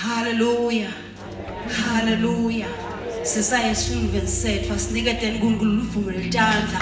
Hallelujah. Hallelujah. Sisaye Sullivan said, "Fasinikete uNkulunkulu uvume letandla."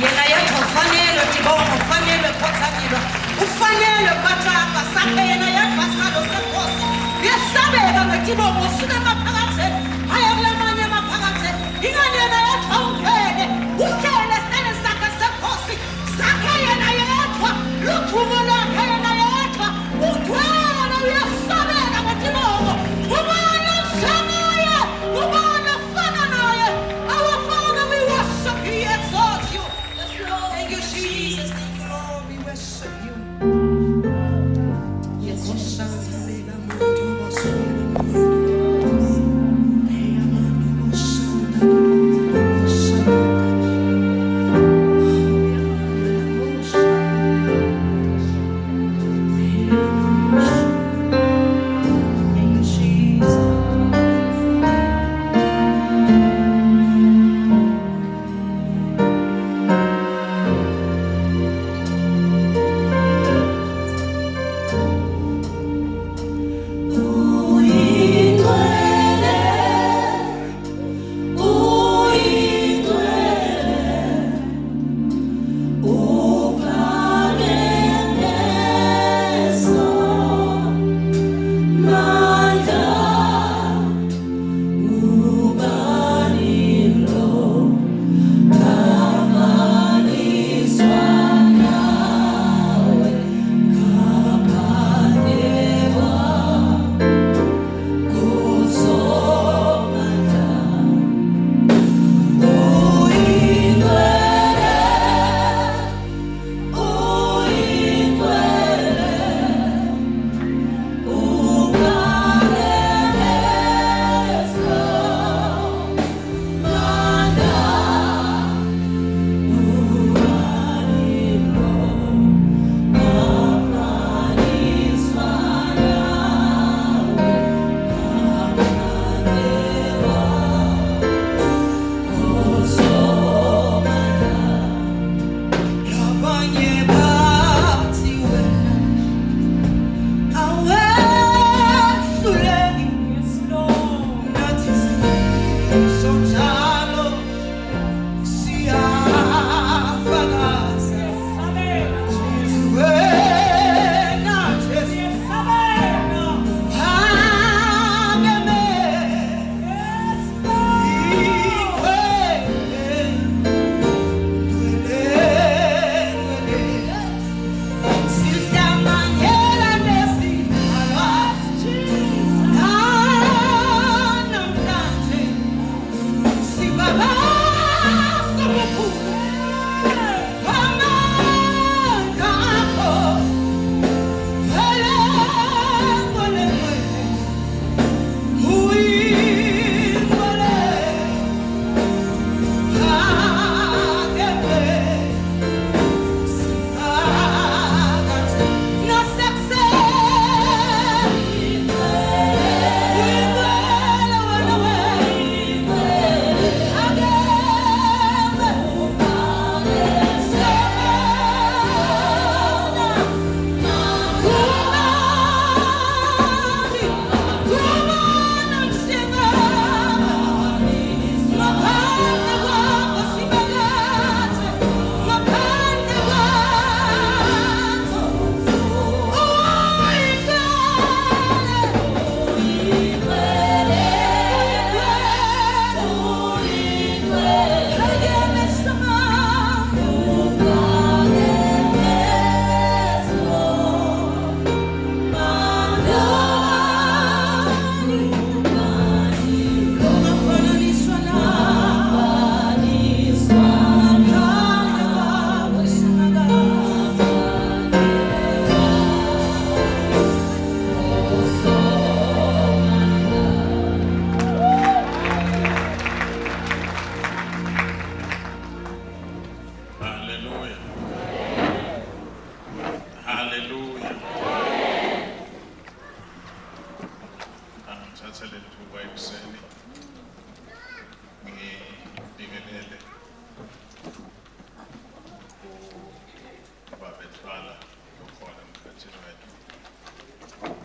Yena yethu ufanele tibonga, ufanele khothamilo, ufanele bathaka sakhe yena yethu asalo sekhosi. Yesabeka ngetibongo sina maphakathi. Hayi kulamanye maphakathi. Ingane yena yethu awuphele. Uhlele sele sakhe sekhosi. Sakhe yena yethu. Luthumo lakhe yena yethu. Uthwele uyasabeka ngetibongo. Ubona ushamaye. Ubona fana naye. Our Father, we worship you, we exalt you. Thank you, Jesus. Thank you, Lord. We worship you. Yes,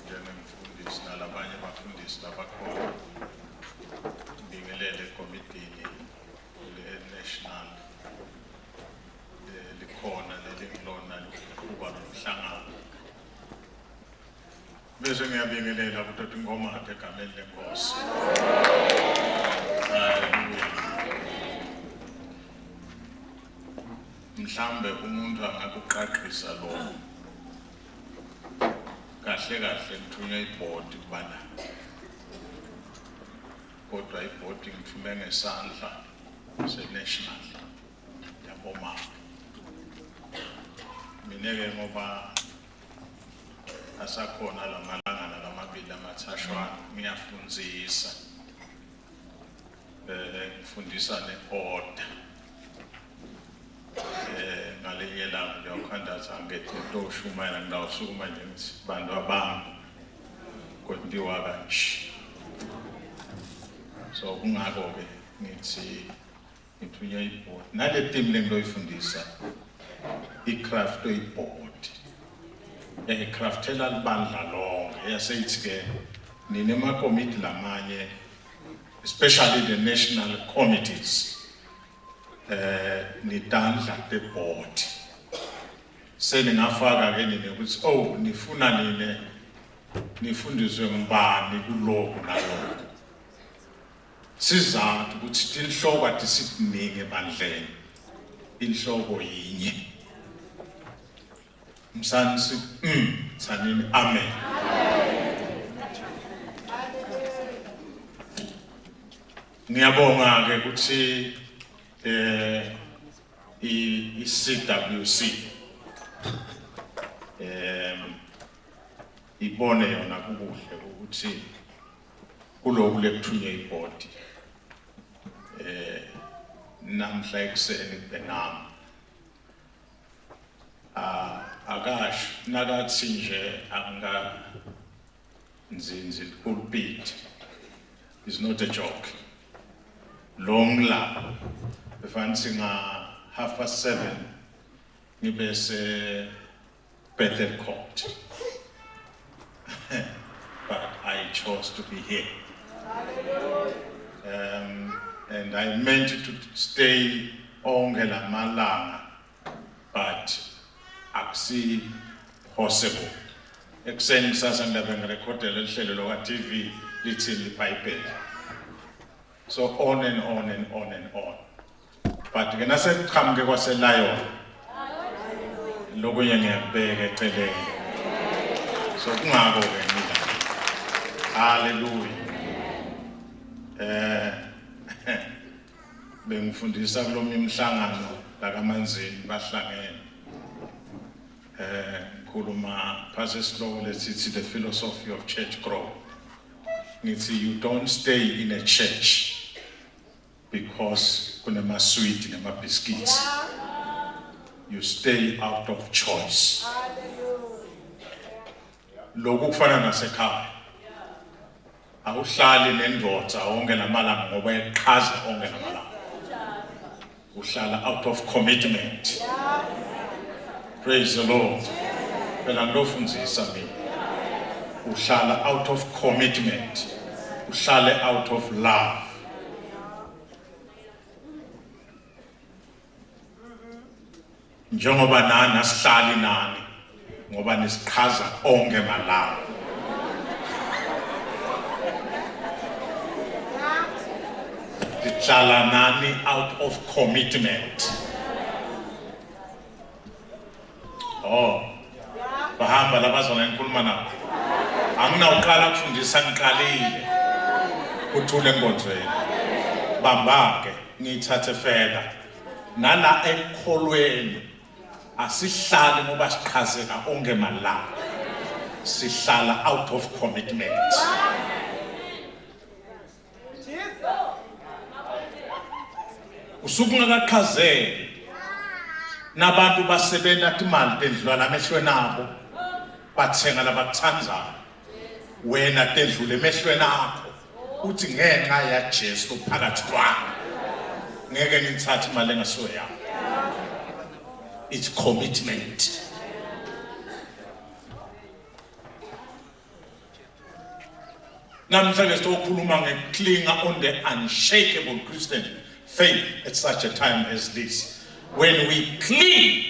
njengomfundisi nalabanye abafundi audience lapha khona ngibingelele committee le-national likhona lelingilona liqhuba nomhlangano bese ngiyabingelela ukuthi ingoma akhe egameni lenkosi. Mhlambe umuntu angakuqaqisa lo kahle kahle ngithunywe ibhodi kubana kodwa ibhodi ngithume ngesandla se-national yaboma mina-ke ngoba asakhona lamalanga nalamabili amathashwana ngiyafundzisa ngifundisa ne-order ngalinye lami ngiyawukhandatha ngetoshumayela ngidawusukuma nje ngithi bantu abantu kwenziwa kanje. So kungako-ke ngithi ngithunywe ibhodi nale team lengiloyifundisa i-craft oyibhodi craftela libandla lonke yaseyithi-ke ninemakomiti lamanye especially the national committees nidandla the-board seningafaka-ke nini ukuthi nifuna nini nifundiswe ngubani kuloku naloku sizathu ukuthi tinhloko adisikuningi ebandleni inhloko yinye msani sanini amen. Ngiyabonga-ke ukuthi i-CWC ibone yona kukuhle ukuthi kuloku lekuthunywe ibhodi namhla ekuseni benami akasho nakathi nje anganzinzi pulpit is not a joke. Long lap befansi nga 7:30 ngibe se Bethel Court. But I chose to be here. And I meant to stay onge la malanga, but akusi possible. Ekuseni kusasa ngilabe ngirekhodela lihlelo lokwa TV lithi liBhayibheli. So on and on and on and on. But ke nasekuqhamuke kwaseLion lokunye ngiyakubeka eceleni. So kungako ke mina. Hallelujah. Bengifundisa kulomnye umhlangano la kaManzini bahlangene. Khuluma phasi isihloko lesithi the philosophy of church growth. Ngithi you don't stay in a church because kunemaswiti nemabhiskits. You stay out of choice. Lokhu kufana nasekhaya. Awuhlali nendvodza onke lamalanga ngoba eqhaza onke lamalanga. Uhlala out of commitment. Praise the Lord. Phela ngilofundzisa mina. Uhlala out of commitment. Uhlale out of love. Njengoba nani asihlali nani ngoba nisiqhaza onke malanga. Sihlala nani out of commitment. Bahamba labazona ngikhuluma nabo. Anginawuqala ukufundisa ngiqalile. Kuthule enkonzweni. Bamba-ke ngiyithathe further. Nala ekholweni asihlali ngoba siqhazeka onke malanga. Sihlala out of commitment. Usuku ngakaqhazeli nabantu basebenza imali tendlula emehlweni abo bathenga labathandayo wena tendlula emehlweni akho uthi ngenxa ya Jesu phakathi kwami ngeke ngithathe imali engasuye yami. It's commitment. Namhlanje sizokhuluma ngeklinga on the unshakable Christian faith at such a time as this. When we cling,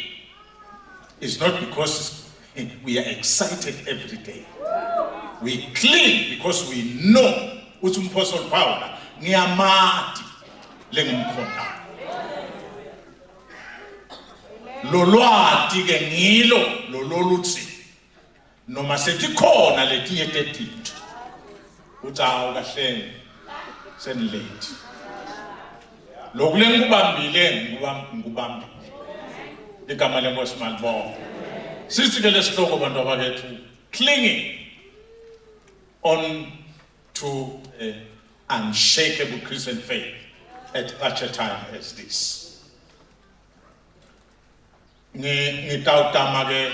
it's not because we are excited every day. We cling because we know uthi uMapostle Paul ngiyamati lengimkhondayo. Lolwati ke ngilo loluthi noma setikhona letinye tetinto uthi awu kahle senilate. Lokulengubambile ngubambile. Igama lenkosi malibonga. Sithi ke lesihloko bantu abakethu, clinging on to unshakable Christian faith at such a time as this. Ngitawutama ke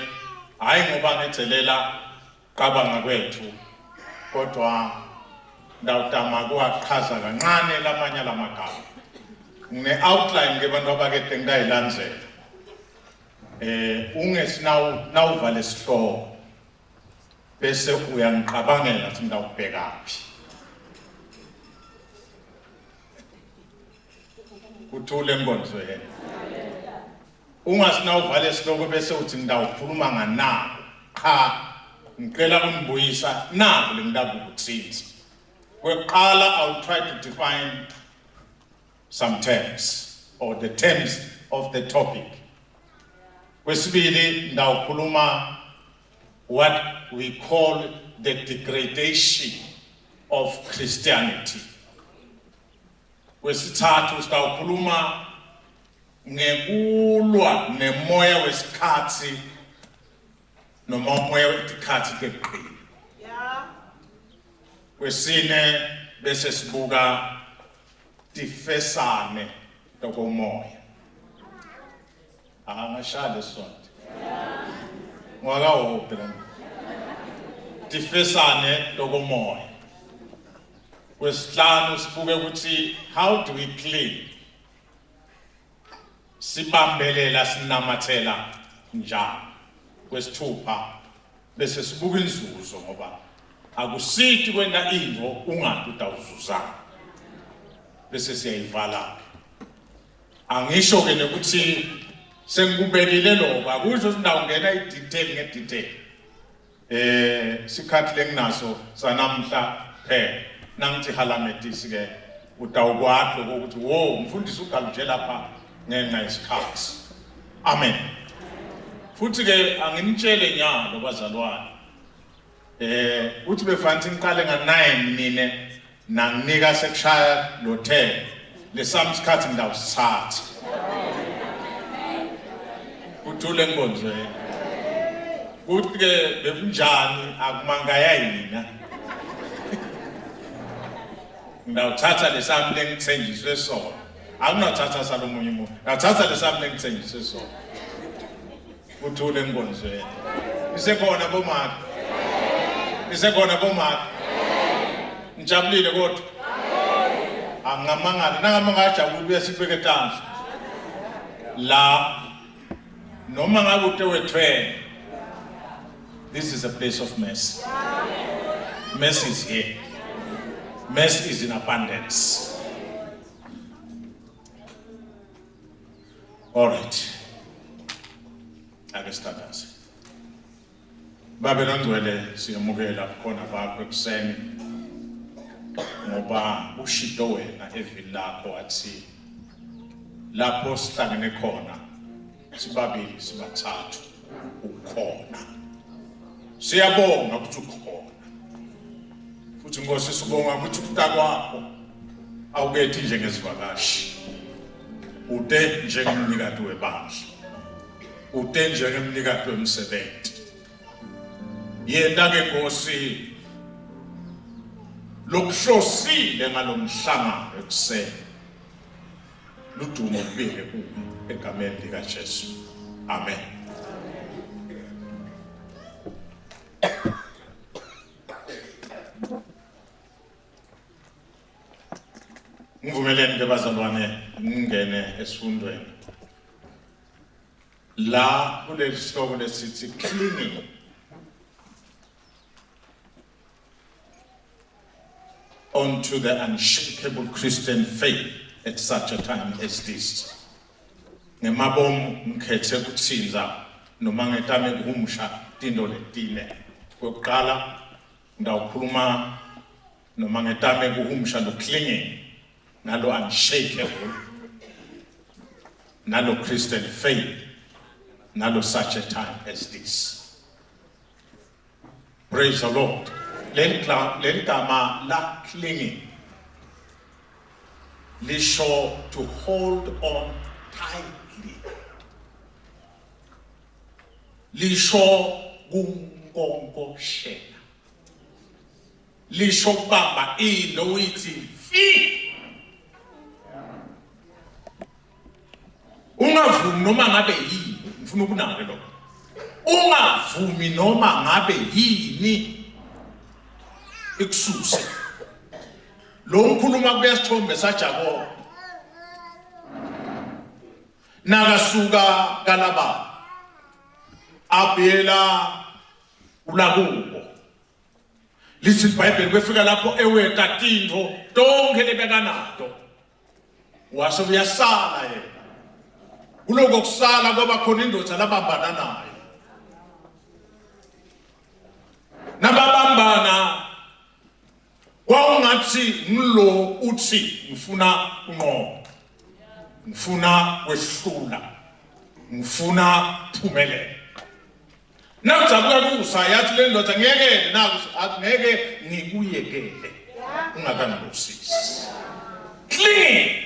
hayi ngoba ngethelela qabanga kwethu kodwa ndawutama kuwaqhaza kancane lamanye lamagama. Ngine outline ke bantu abakethu ngidayilandzela. Nawuva lesihloko bese uyangiqabangela ukuthi ngawubhekaphi. Kuthule nkonzo yena. Ungasinawuva lesihloko bese uthi ngidawukhuluma nganako. Cha, ngicela ungibuyisa nako lengidabukuthinzi. Kweqala I'll try to define some terms or the terms of the topic. Kwesibili ndawukhuluma what we call the degradation of Christianity. Kwesithathu sitawukhuluma ngekulwa nemoya wesikhathi noma umoya wesikhathi keqili. Kwesine bese sibuka tifesane tokomoya. Angashade sonke. Ngwakawo phela. Tifesane tokomoya. Kwesihlanu sibuke ukuthi how do we cling? Sibambelela sinamathela njani. Kwesithupha bese sibuka inzuzo ngoba akusithi kwenda into ungathi utawuzuzana. Bese siyayivala. Angisho ke nokuthi sengikubekile lokho akusho sindawungena idetail ngedetail. Sikhathi lenginaso sanamhla phela nangithi halametisi ke utawukwathi ukuthi wo umfundisi ugaluje lapha ngenxa yesikhathi. Amen. Futhi ke anginitshele nyalo bazalwane. Uthi befanti ngiqale nga9 mine nanginika sekushaya lo 10 lesami isikhathi ngidawusithatha. Uthule nkonzo yena. Kuthi ke bekunjani akumangaya yina. Ngidawuthatha lesami lengithenjiswe sona. Akunathatha salomunye umuntu. Ngathatha lesami lengithenjiswe sona. Uthule nkonzo yena. Isekhona bomaki. Isekhona bomaki. Njabulile kodwa. Angamangala nangamangajabula uyasibheke tanzi. La noma ngabe utewethwe. This is a place of mercy. Mercy is here. Mercy is in abundance. All right. Ake sitatase. Babe nongcwele siyamukela khona bakho ekuseni. Ngoba ushido wena evini lakho wathi lapho sihlangene khona sibabili sibathathu ukhona. Siyabonga ukuthi ukhona. Futhi Nkosi sibonga ukuthi ukutakwakho awukethi njengesivakashi. Ude njengomnikati webandla. Ude njengomnikati wemsebenzi. Yena ke Nkosi lokuhlosile ngalomhlangano ekuseni. Ludumo kubike kubi egameni lika Jesu. Amen. Ngivumeleni ke bazalwane ngingene esifundweni. La kuleli sihloko lesithi clinging onto the unshakable Christian faith at such a time as this. Ngemabomu ngikhethe ukuthinza noma ngetame kuhumusha tindo letine. Kokuqala ngawukhuluma noma ngetame kuhumusha clinging nalo unshakable nalo Christian faith nalo such a time as this. Praise the Lord. Leli gama la clinging lisho to hold on tightly. Lisho kunkonkoshela. Lisho bamba into ithi fi. Ungavumi noma ngabe yini, ngifuna ukunake lokho. Ungavumi noma ngabe yini ikususe. Lo ngikhuluma kuyasithombe saJakobe. Nakasuka kaLabani. Abuyela ulakubo. Lithi iBhayibheli kwefika lapho eweta tinto tonke lebeka nato. Wase uyasala yena. Kuloko kusala kwaba khona indoda labambana nayo. Nababambana kwaungathi ngilo uthi ngifuna unqobo. Ngifuna kwehlula. Ngifuna phumelele. Nakuzabuka kusa yathi le ndoda ngiyekele ngeke ngikuyekele. Ungakangibusisi. Clean.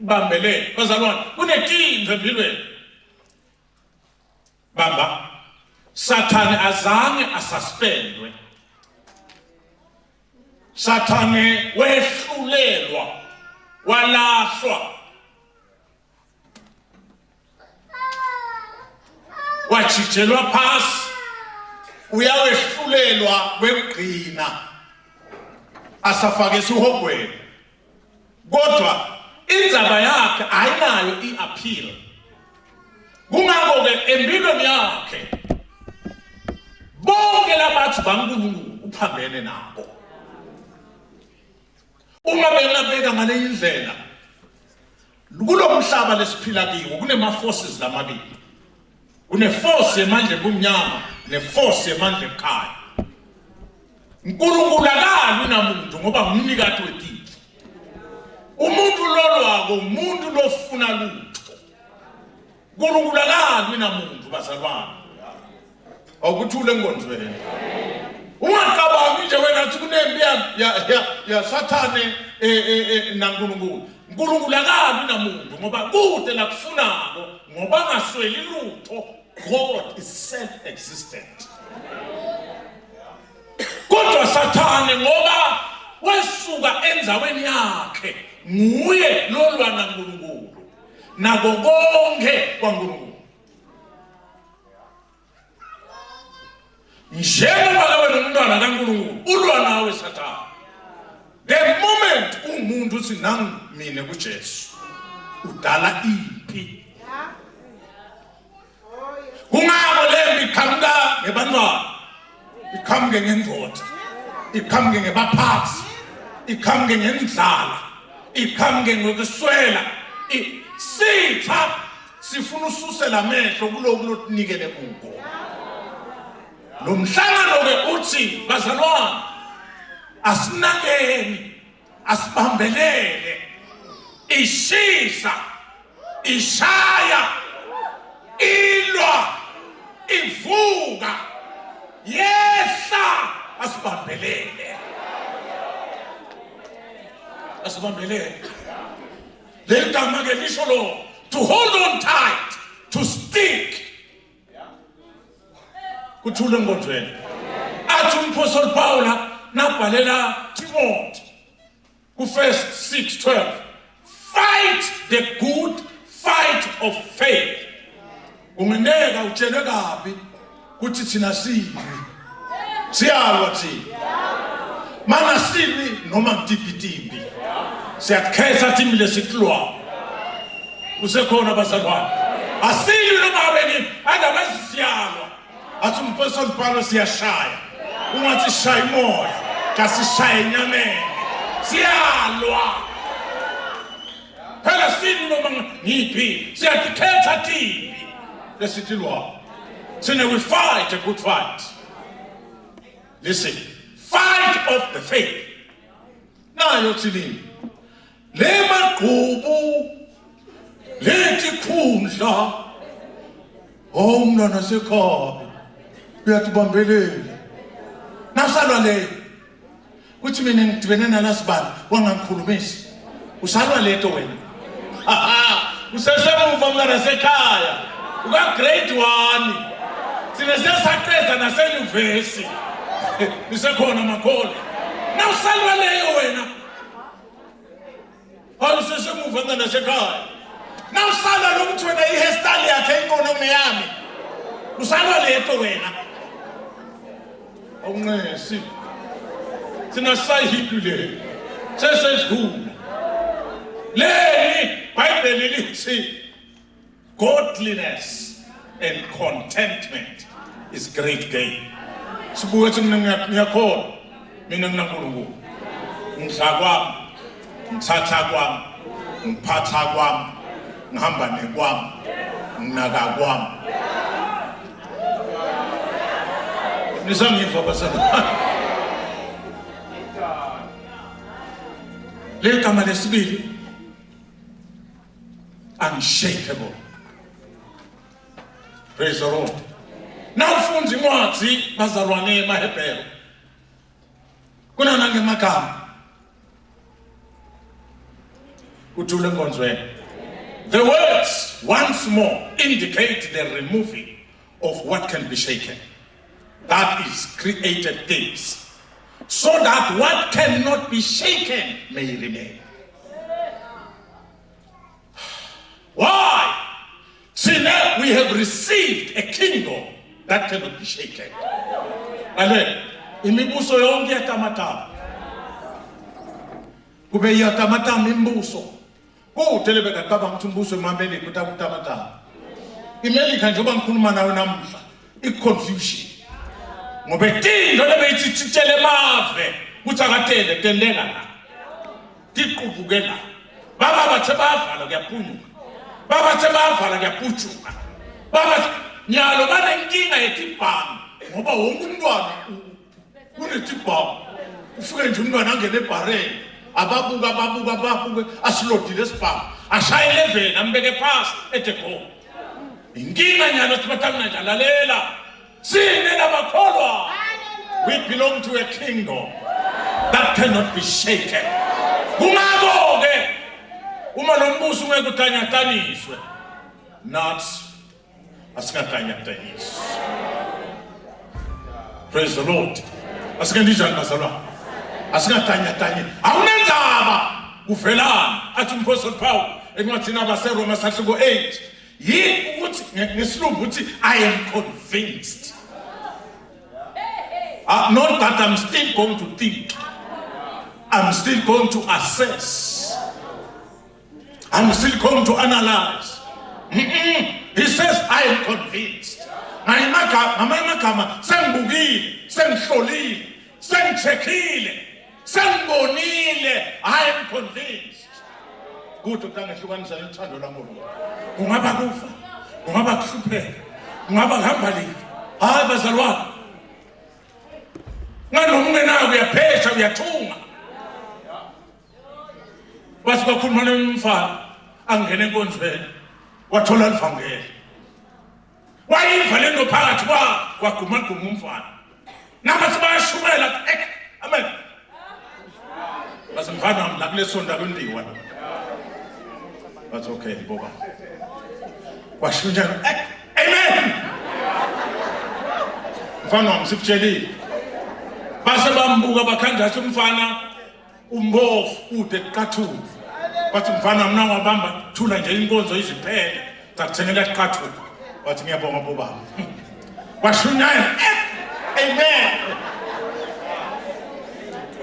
Bambele bazalwane kunetimbe empilweni. Bamba Sathane azange asuspendwe. Sathane wehlulelwa walahlwa. Wachijelwa phasi uyawehlulelwa kwegqina asafake isihogweni. Kodwa indzaba yakhe ayinayo iappeal. Kungakho ke empilweni yakhe bonke labathi baNkulunkulu uphambene nabo. Uma benabeka ngale indlela kulomhlaba lesiphila kiwo kunema forces lamabili. Kune force yemandla ebumnyama neforce yemandla ekhaya. uNkulunkulu akalwi namuntu ngoba ngumnikati wethu. Umuntu lolwako umuntu lofuna lutho. uNkulunkulu akalwi namuntu bazalwane. Awukuthule enkonzweni. Ungacabangi nje wena uthi kunempi ya Sathane naNkulunkulu. uNkulunkulu akalwi namuntu ngoba kude la kufunako ngoba ngasweli lutho. God is self-existent. Kodwa Sathane ngoba wesuka enzaweni yakhe nguye lolwa naNkulunkulu nako konke kwaNkulunkulu. Njengoba wena umntwana kaNkulunkulu ulwa nawe Sathane. The moment umuntu uthi nami mina kuJesu udala impi. Kungako lembi iqhamuka ngebantwana, iqhamuke ngendoda, iqhamuke ngebaphathi, iqhamuke ngendlala, iqhamuke ngokuswela. Sitha sifuna ususela amehlo kuloko lokunikele kuko. Lo mhlangano ke uthi bazalwane asinakeni asibambelele ishisa ishaya ilwa ivuka yehla asibambelele leli gama ke lisho lo to hold on tight, to stick. Kuthule enkonzweni athi uMaphostoli Paul nabhalela Timothy ku 1 6:12 fight the good fight of faith. Ungeneka utshelwe kabi ukuthi thina siyalwa thina mana silwi noma mtipitimbi siyakhetha thimi lesihlwa usekhona bazalwane asilwi noma abeni andabasiyalwa athi uMaphostoli Paul siyashaya ungathi shaya imoya kasishaya enyameni siyalwa phela sini noma ngiphi siyadikhetha thini lesitilwa sine we fight a good fight. Listen, fight of the faith. Nayo thini le maqhubu lethi khundla omntwana sekhaya uyatibambelela nasalwa le kuthi mina ngidibene nalasibani wangangikhulumisi usalwa leto wena usesemuva mntwana sekhaya uka grade 1 sine sesaqeda nasenyuvesi nisekhona makholo nawusalwa leyo wena awusesemuva mntwana sekhaya nawusala lo mthi wena ihestyle yakhe inkono neyami usalwa leto wena awunqesi sina sayihidule sesedlula leli Bible lithi godliness and contentment is great gain. Sibuye ukuthi mina ngiyakholwa mina nginaNkulunkulu ngidla kwami ngithatha kwami ngiphatha kwami ngihamba nekwami nginaka kwami nisangiva basana le kama lesibili unshakable. Praise the Lord. Now ufunza incwadi bazalwane emaHebheru kuna nangemagama uthule nkonzweni. The words once more indicate the removing of what can be shaken, that is created things, so that what cannot be shaken may remain. Why? See, now we have received a kingdom that cannot be shaken. Ale, imibuso yonke yatamatama. Kube yatamatama imbuso. Kutelebe kakaba ukuthi umbuso emambele kutamatama. Imelika njengoba ngikhuluma nawe namuhla, iconfusion. Ngoba itinto lebeyithi tshitshele mave, kuthi akatende tendeka la. Tiqubuke la. Baba bathe bavala kuyaphunyuka. Baba bathe bavala kuyaphutshuka. Baba nyalo banenkinga yetibhamu ngoba wonke umntwana unetibhamu. Ufike nje umntwana angene ebhareni. Ababuka asilodile esibhamu ashaye 11 ambeke phasi eThekhona inkinga nyalo sibathamna nje lalela sine nabakholwa we belong to a kingdom that cannot be shaken. Kungako ke uma lo mbuso ungeke uthanyataniswe nathi asingathanyataniswe. Praise the Lord. Asingendijani bazalwane asingathanyatanye awunendaba kuvelana athi uMpostoli Paul encwadini yabaseRoma sahloko 8 yi ukuthi ngesilungu uthi I am convinced. Not that I'm still going to think, I'm still going to assess, I'm still going to analyze. He says I am convinced. Ngayimagama sengibukile sengihlolile sengicheckile sengibonile I am convinced. Kuthi utangehlukanisa lethando laMulo kungaba kufa kungaba kuhlupheka kungaba kuhamba live hayi bazalwane nganomngenayo uyaphesha uyathunga bathi bakhuluma nomfana angene enkonzweni wathola livangeli wayiva lento phakathi kwaguma umfana nabathi bayashumela amen basemfana wami la kulesonto akundiwa bathi okay boba washunyana amen mfana wami sikutshelile base bambuka bakhanjasa umfana umbofu ude eqathuva bathi mfana mina ngabamba thula nje inkonzo iziphele zakuthengela iqathuva wathi ngiyabonga boba washunyana amen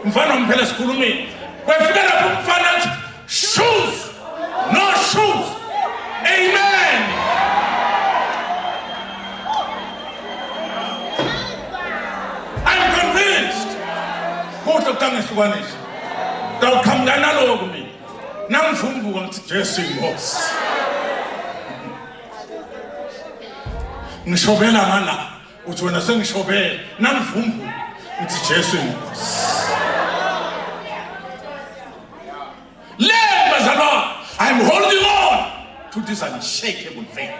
mfana mphela sikhulumile kwefika lapho umfana athi shoes no shoes amen I'm convinced kuthi ukutangehlukanisa Ngawuqhamuka naloko mina. Nangivumbuka ngithi Jesu inkosi. Ngishobela ngala. Uthi wena sengishobela. Nangivumbuka ngithi Jesu inkosi. I'm holding on to this unshakable faith.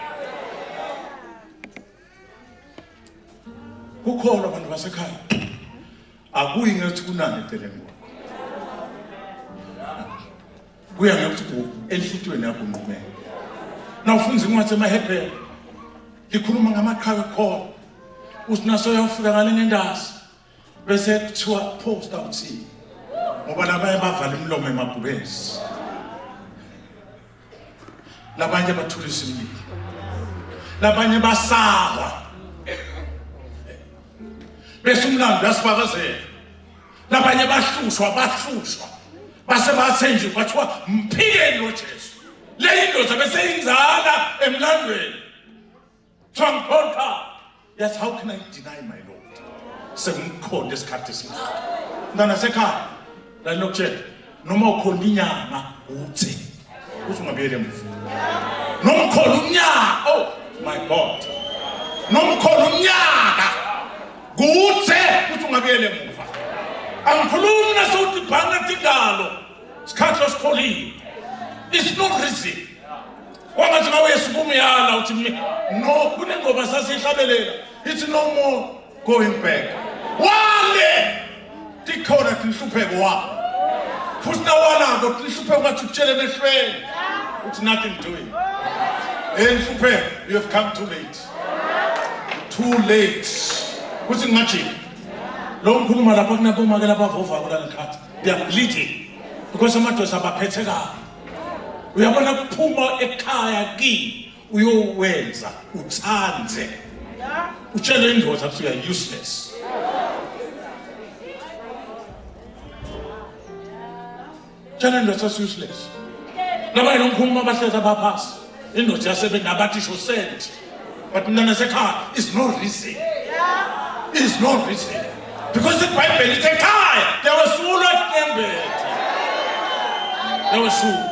Kukholwa abantu basekhaya. Akuyi ngathi kunani eceleni kwakho. Kuya ngathi enhlitweni yakho unqumeka. Na ufunza incwadi emaHebrew. Likhuluma ngamaqhawe khona. Usinaso uyafika ngale ngendazi. Bese kuthiwa post awuthi. Ngoba labanye bavala imlomo emabhubesi. Labanye bathulisa imililo. Labanye basahwa. Bese umlando yasifakazela. Labanye bahlushwa. Base bathenje kwathiwa mphikeni lo Jesu. Le indoda bese inzala emlandweni. Thank. Yes, how can I deny my Lord? Sengikholwa esikhathi sinje. Ndana sekhaya. La lokutshela noma ukhona inyanga uthi ungabuyele emuva. Nomkholo umnyaka. Oh my God. Nomkholo umnyaka. Kuthe ungabuyele emuva. Angikhulumi nasuthi bhanga tingalo. Isikhathi losikholiwe. It's not reason. Kwangathi ngawe yesukumyala uthi no kunengoba sasihlabelela. It's no more going back. Wale tikhona tinhlupheko wakho. Futhi nawala ngokuhlupheka kwathi utshele nehlweni. It's nothing doing. Enhlupheko, you have come too late. Too late. Kuthi ngathi lo ngikhuluma lapha kunaboma ke lapha vova kulana khathi. They are bleeding because amadosa abaphethe kabi. Uyabona kuphuma ekhaya ki uyowenza uthanze. Utshele indoda ukuthi you are useless. Tshele indoda ukuthi useless. Nabanye nomkhuluma abahleza baphasi. Indoda yasebenza nabathisho sent. But mntana sekhaya is no reason. Is no reason. Because the Bible is ekhaya. There was full of members. There was full.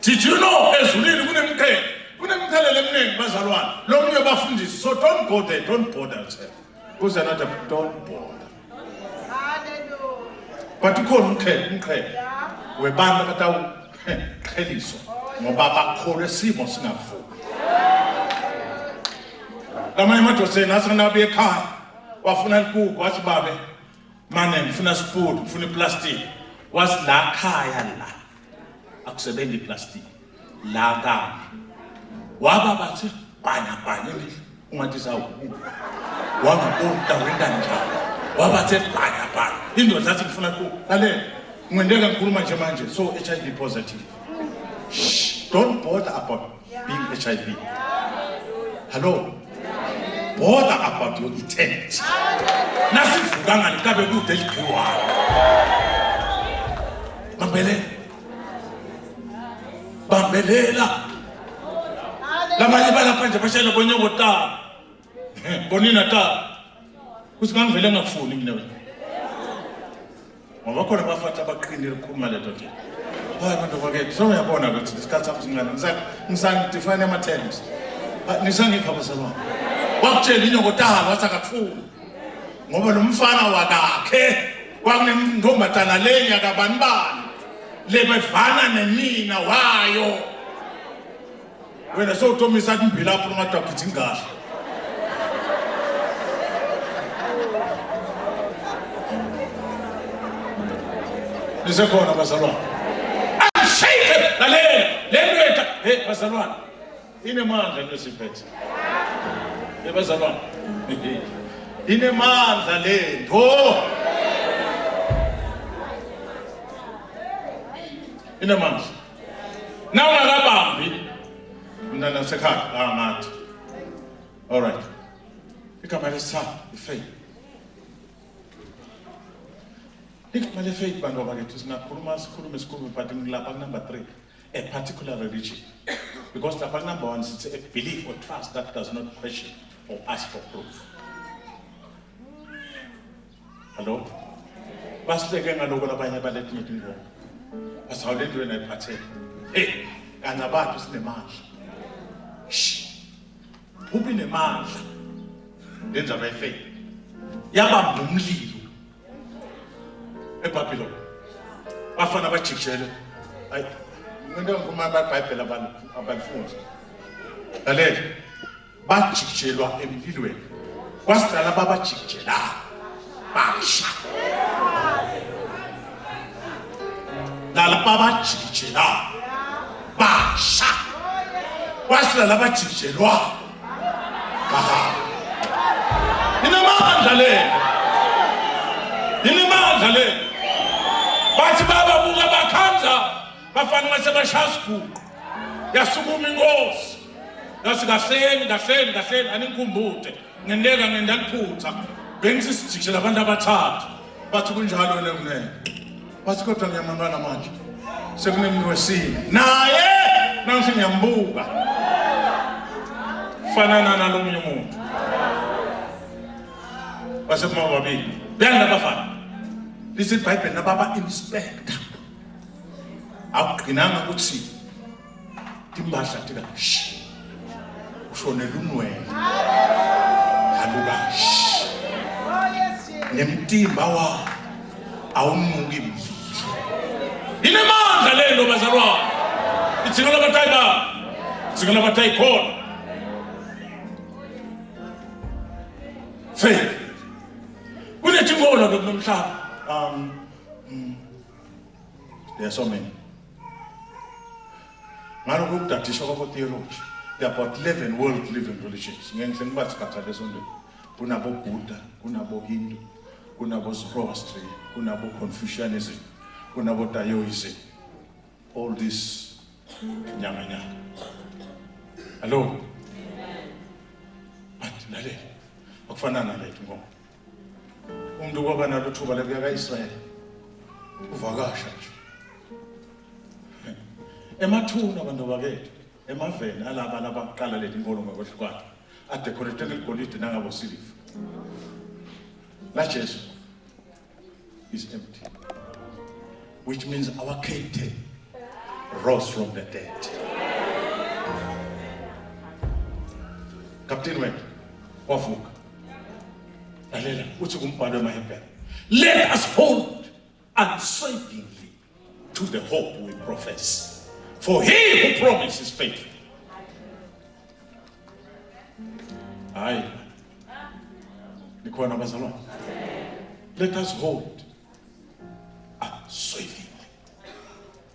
Did you know ezulini kunemqhele? Kunemqhelele eminingi bazalwane. Lo munye bafundisi. So don't go there, don't bother yourself. Who's another don't bother. Hallelujah. But ukhona umqhele webantu abatawuqheliswa ngoba bakholwe simo singavuki. Lamanye amadoseni asanabuye ekhaya wafuna inkukhu wathi babe mane ngifuna spoon ngifuna iplastic wathi la khaya la akusebenzi iplastic la ka waba bathi bhanya endle ungathi sawu wangabonta wenda njalo wabathe bhanya indoda yathi ngifuna inkukhu lalela ngwendeka ngikhuluma nje manje so HIV positive. Shh, don't bother about being HIV. Hello. Bother about your eternity. Nasivuka ngani kabe kude ligciwane. Bambelela. Lamanye balapha nje bashela bonyoko ta. Bonina ta. Kuthi ngangivele ngakufuni mina wena. Ngoba khona bafathi abaqinile ukukhuluma le nto. Hayi bantu bakwethu, so uyabona ukuthi isikhathi samsingana ngisangidefine ama terms. Nisangipha basalwana. Wakutshela inyokotala wathi akakufuni. Ngoba lo mfana wakakhe kwakunemntombazana lenya kabanibani lebevana nenina wayo. Wena sowuthomisa kumbila lapho ungadabhithi ngahle. Nisekhona bazalwane. Unshakable. Lalela, lentwethu hey bazalwane. Inemandla lesiphethe. Bazalwane. Inemandla lento. Inemandla. Nawungakabambi mntana sekhaya angathi. All right. Igama lesithathu ifaith. Igama lefaith bantu bakwethu singakhuluma isikhulumo but ngilapha number 3. A particular religion. Because the number 1 is a belief or trust that does not question or ask for proof. Hello? Basibeke ngaloko labanye balethe ingoma. Basawule into wena iphathele. Hey, kanti abantu sinemandla. Ubi nemandla. Lenza bayifake. Yabamba umlilo. eBabylon. Bafana bajikijele. Hayi. Ngento ngoma baBhayibheli abafundi. Lalela. Bajikijelwa emlilweni. Kwasicala babajikijela. Basha. Lala babajikijela. Basha. Kwasicala bajikijelwa. Baha. Inamandla le. Bathi baba buka bakhanza bafana ngasebashasibhuqu. Yasukuma inkosi. Yathi kahleni aningikhumbude. Ngendeka ngendaliphutha. Bengisijikishela abantu abathathu. Bathi kunjalo wena kunene. Bathi kodwa ngiyamangala manje. Sekunemini wesine. Naye nansi ngiyambuka. Fanana nalomunye umuntu. Basemama babili. Beyanda bafana. Lisi iBhayibheli nababa inspector. Awugcinanga ukuthi timbahla tika ushonela unwele. Haluka. Nemtimba wa awunuki imvilo. Inemandla lelo bazalwane. Ithingela bathayi ba. Ithingela bathayi khona. Faith. Kunethingolo nomhlaba. There are so many. Ngalo kudatisha kwa theology. There are about 11 world living religions. Ngenhle ngibasikhatha leso nto. Kunabo Buddha, kunabo Hindu, kunabo Zoroaster, kunabo Confucianism, kunabo Taoism. All this nyanga. Hello. But lalela. Akufanana lethu ngoba. Umuntu kwaba nalo thuba lekuya kaIsrael. Uvakasha nje. Emathuna abantu bakethu, emaveni alaba labaqala leti inkolo ngokwehlukana. Adecorate ngegolide nangabo silver. La Jesu is empty. Which means our King rose from the dead. Captain went. Wavuka. Lalela uthi kumbhalo wemaHebrew. Let us hold unswervingly to the hope we profess. For he who promises is faithful. Aye. Nikhona bazalwane. Let us hold unswervingly.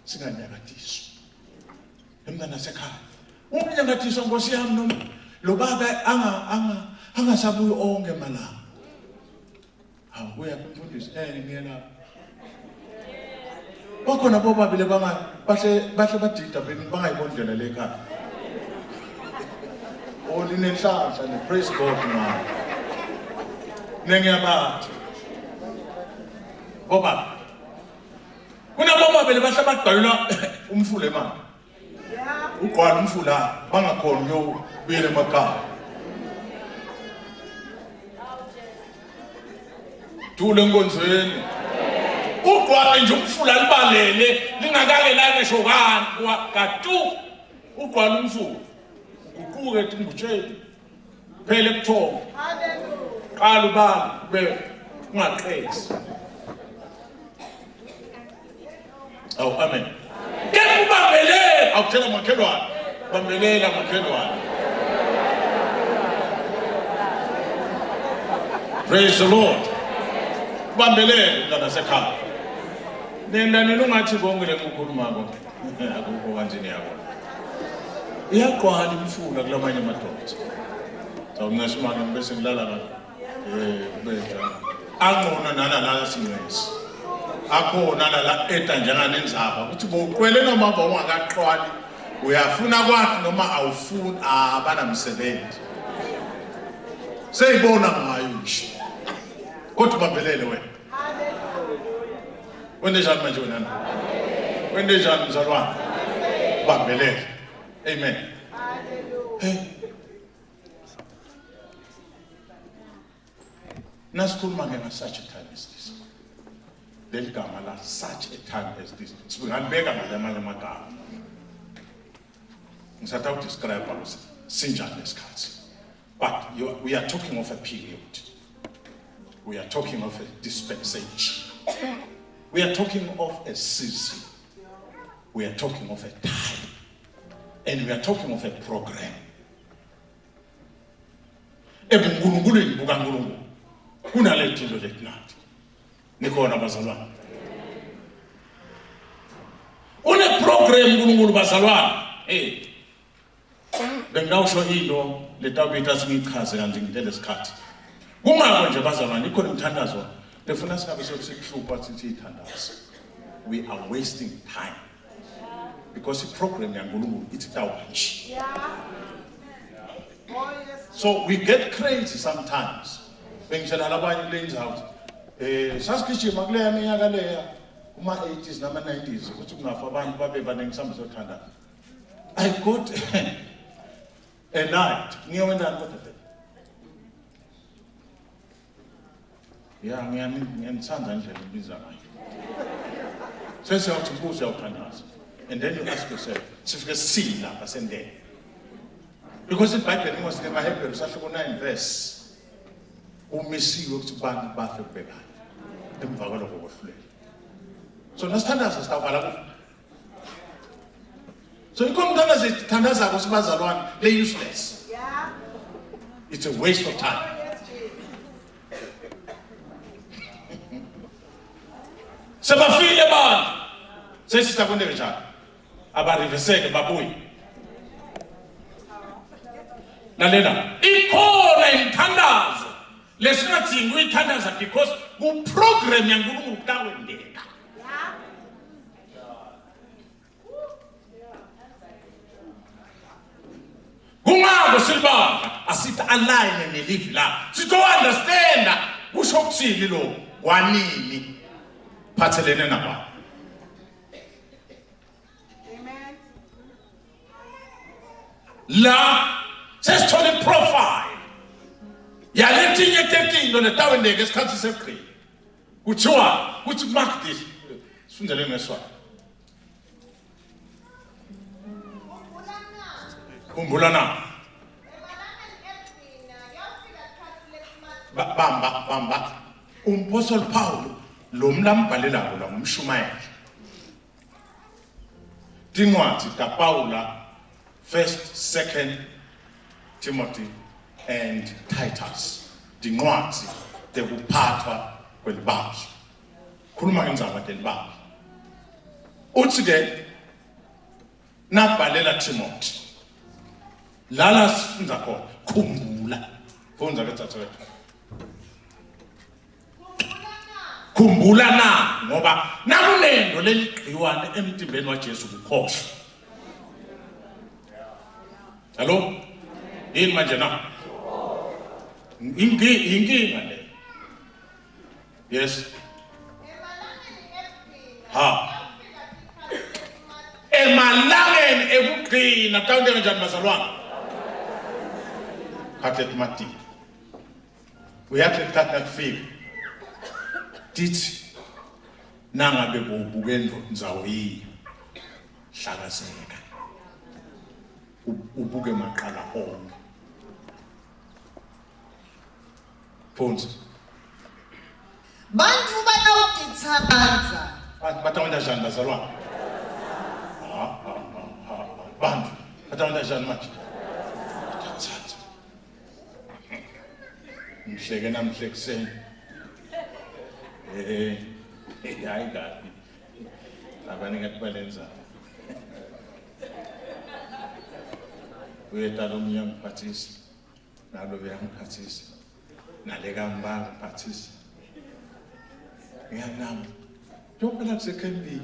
Singanyakatiswa. Emntwana sekhaya. Ukunyakatiswa Nkosi yami noma lo baba angasabuyi onke malanga. Uya kumfundisi ngiyena. Bakhona bobabili bahle badida bangayibondlela le ekhaya. Olinenhlanhla ne praise God man. Nengiyabathi. Bobaba. Kunabobabili bahle badayula umfula emali. Ugwala umfula bangakhona uyobuyela emakhaya. Dule enkonzweni. Ugwala nje umfula libalele lingakake la ngeshokana kwagatu. Ugwala umfula. Uguquke ethi ngutsheni. Phele ebuthongo. Hallelujah. Qala ubani kube ungaqhezi. Awu amen. Ke ubambelele awuthela makhelwane. Bambelela makhelwane. Praise the Lord. Bambelele mntana sekhaya. Nenda ninungathi konke lekukhuluma konke. Akukho kanjeni yabona. Iyaqwala imfula kulamanye amadoda. Sawunqesha imali bese ngilala la. Kubetha. Angqona nalala singwesi. Akhona la eta njengane nzaba ukuthi boqwele noma ungakaqwali uyafuna kwathi noma awufuni abanamsebenzi. Seyibona ngayo nje. Kodwa bambelele wena. Wende njani manje wena? Wende njani mzalwane? Bambelele. Amen. Hey. Nasikhuluma such a time as this. leli gama la such a time as this. Singalibeka ngalamanye amagama. Ngisatha ukudescribe ukuthi sinjani lesikhathi. But we are talking of a period. We are talking of a dispensation. We are talking of a season. We are talking of a time. And we are talking of a program. Ebunkulunkulu bukaNkulunkulu kunalento letinati. Nikhona bazalwane. Une program uNkulunkulu bazalwane. Bengawusho into letawubita singichaze kanje ngitele isikhathi. Kungakho nje bazalwane ikhona umthandazo lefuna singabe sokuhlupha sithi ithandazo. We are wasting time. Because the program yaNkulunkulu it's tawunje. So we get crazy sometimes. Bengishela labanye lenzayo sasigijima kuleya minyaka leya kuma 80s nama 90s ukuthi kungafa abantu babe baningi sambe sothandana. I got a night ngiyowendani kodwa ngiyamthanda nje ubiza ngayo. Sesiyawuthi mbuzo yawuthandaza. And then you ask yourself, sifike sini lapha sendele. Because the Bible must never help you. Such a 9 verse. Umisiwe ukuthi bantu bafe kubekana. Emva kwalokho kohlulela. So nasithandaza sitawubhala ku. So ikhomthandaza ithandaza kusibazalwane le useless. Yeah. It's a waste of time. Sebafile abantu. Sesisakwenze njani? Abariveseke babuye. Nalela ikhona imthandazo lesingathi uyithandaza because ku program yaNkulunkulu kutawendeka. Kungako silibanga asithi align nelive la. Sitho understand kusho ukuthini lo wanini phathelene nabantu. Amen. La sesithole profile yaletinye tetinto letawendeka esikhathi seqhili. Kuthiwa kuthi mark this. Sifundele ngeswazi. Kumbulana. Bamba. Apostle Paul lo mlambhalelayo la ngumshumayeli. Timothy kaPaula 1st 2nd Timothy and Titus. Dincwadi tekuphathwa kwelibandla. Khuluma ngendzaba delibandla. Uthi ke nabhalela Timothy. Lala sifunda khona khumbula. Fundza ke tsatsethu. Khumbula na ngoba nakunendo leligciwane emtimbeni waJesu kukhohlwa. Hello? Yini manje na? Inkinga le. Yes. Emalangeni ekugcina tawunde kanjani bazalwane? Khathe mati. Uyathi kuthatha kufika. Dithi nangabe ubuke ndzawo yini hlakazeka. Ubuke maqala onke. Phones. Bantu bayawudithabanza. Batawenda njani bazalwane? Bantu batawenda njani manje? Mhleke namhlekiseni. Hayi kabi. Abanye ngathi balenza. Uyetala omunye ngiphathisa. Nalo uyangiphathisa. Nale kamba ngiphathisa. Ngiyanama. Njengoba kusekhembi.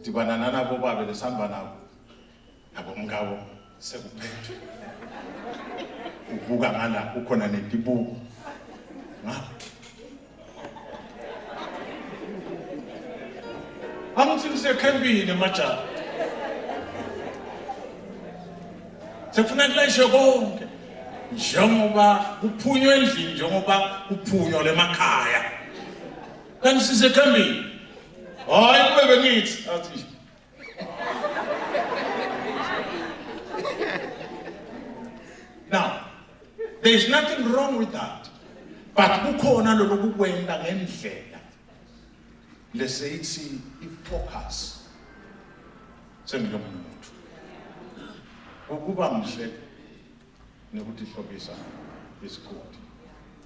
Dibana nabo babe lesihamba nabo. Abo mngabo sekuphethwe. Ubuka ngala ukhona netibuko. Angithi sekhembini majaha. Sekufuna kulayishe konke. njengoba kuphunywa endlini njengoba kuphunywa lemakhaya kanti sisekhambeni hayi kube bengithi athi now there is nothing wrong with that but kukhona lokukwenda ngendlela leseyithi ifocus sengilomuntu ukuba mhle nokuthi hlobisa isigodi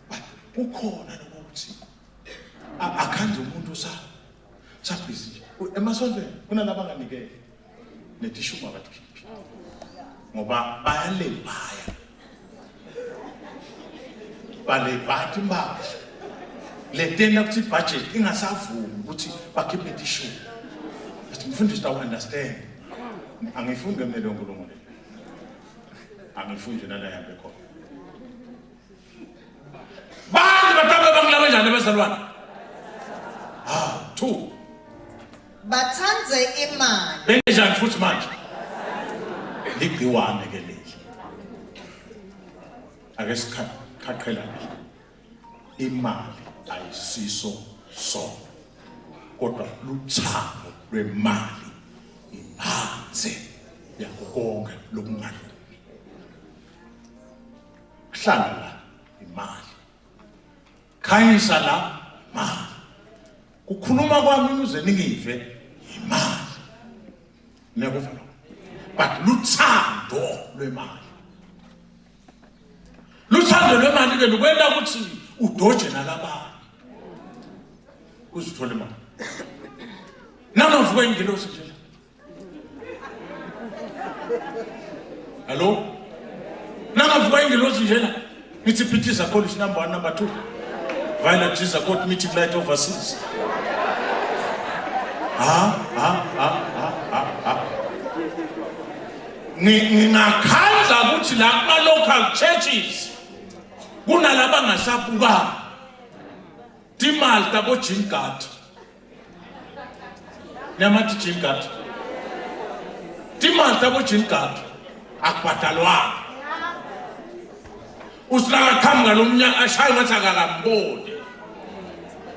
but kukhona lokuthi akhange umuntu sabhizi emasontweni kunalaba nganikele netishuma abakhiphi ngoba bayalebaya balebhathi impahla letenda ukuthi budget ingasavumi ukuthi bakhiphe itishuma but mfundisi don't understand angifunde kumele uNkulunkulu angifunde nala yabe khona bantu bataba bangilaba njani bezalwane two bathanze imali benjani futhi manje ligciwane ke leli ake sikhaqhela imali ayisiso so kodwa luthando lwemali iphansi yakho konke lokungalungi kuhlala la imali khanyisa la mali kukhuluma kwami uze ningive imali nekuva but luthando lwemali ke lukwenda ukuthi udoje nalabanye uzithole imali nangavuka ingelosi nje hello nangavuka ingelosi nje la ngithi phithisa college number 1 number 2 Violet Jesus court meeting light overseas ngingakhandla ukuthi la kuma local churches kunalaba ngasabuka timali tabo jingad nyamathi jingad timali tabo jingad akubhadalwa usilaka khamga lomnyaka ashaya ngathi akalambone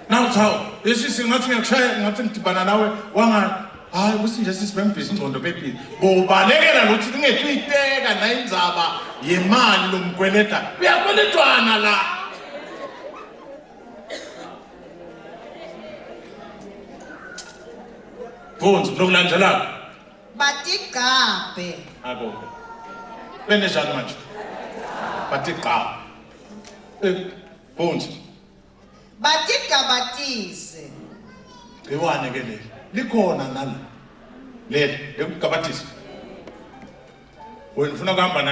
nawuthawo lesi singathi ngiyashaya ngathi ngidibana nawe wanga hayi kusinje sisibembhizi ingcondo baby bobalekela lokuthi kungethu iteka na indzaba yemali lomkweleta uyakweletwana la Bonds nokulandzelako batigabe abo bene njani manje batigabe Bonds batigabatise iwane ke leli likhona nalo leli ekugabathisa wena ufuna kuhamba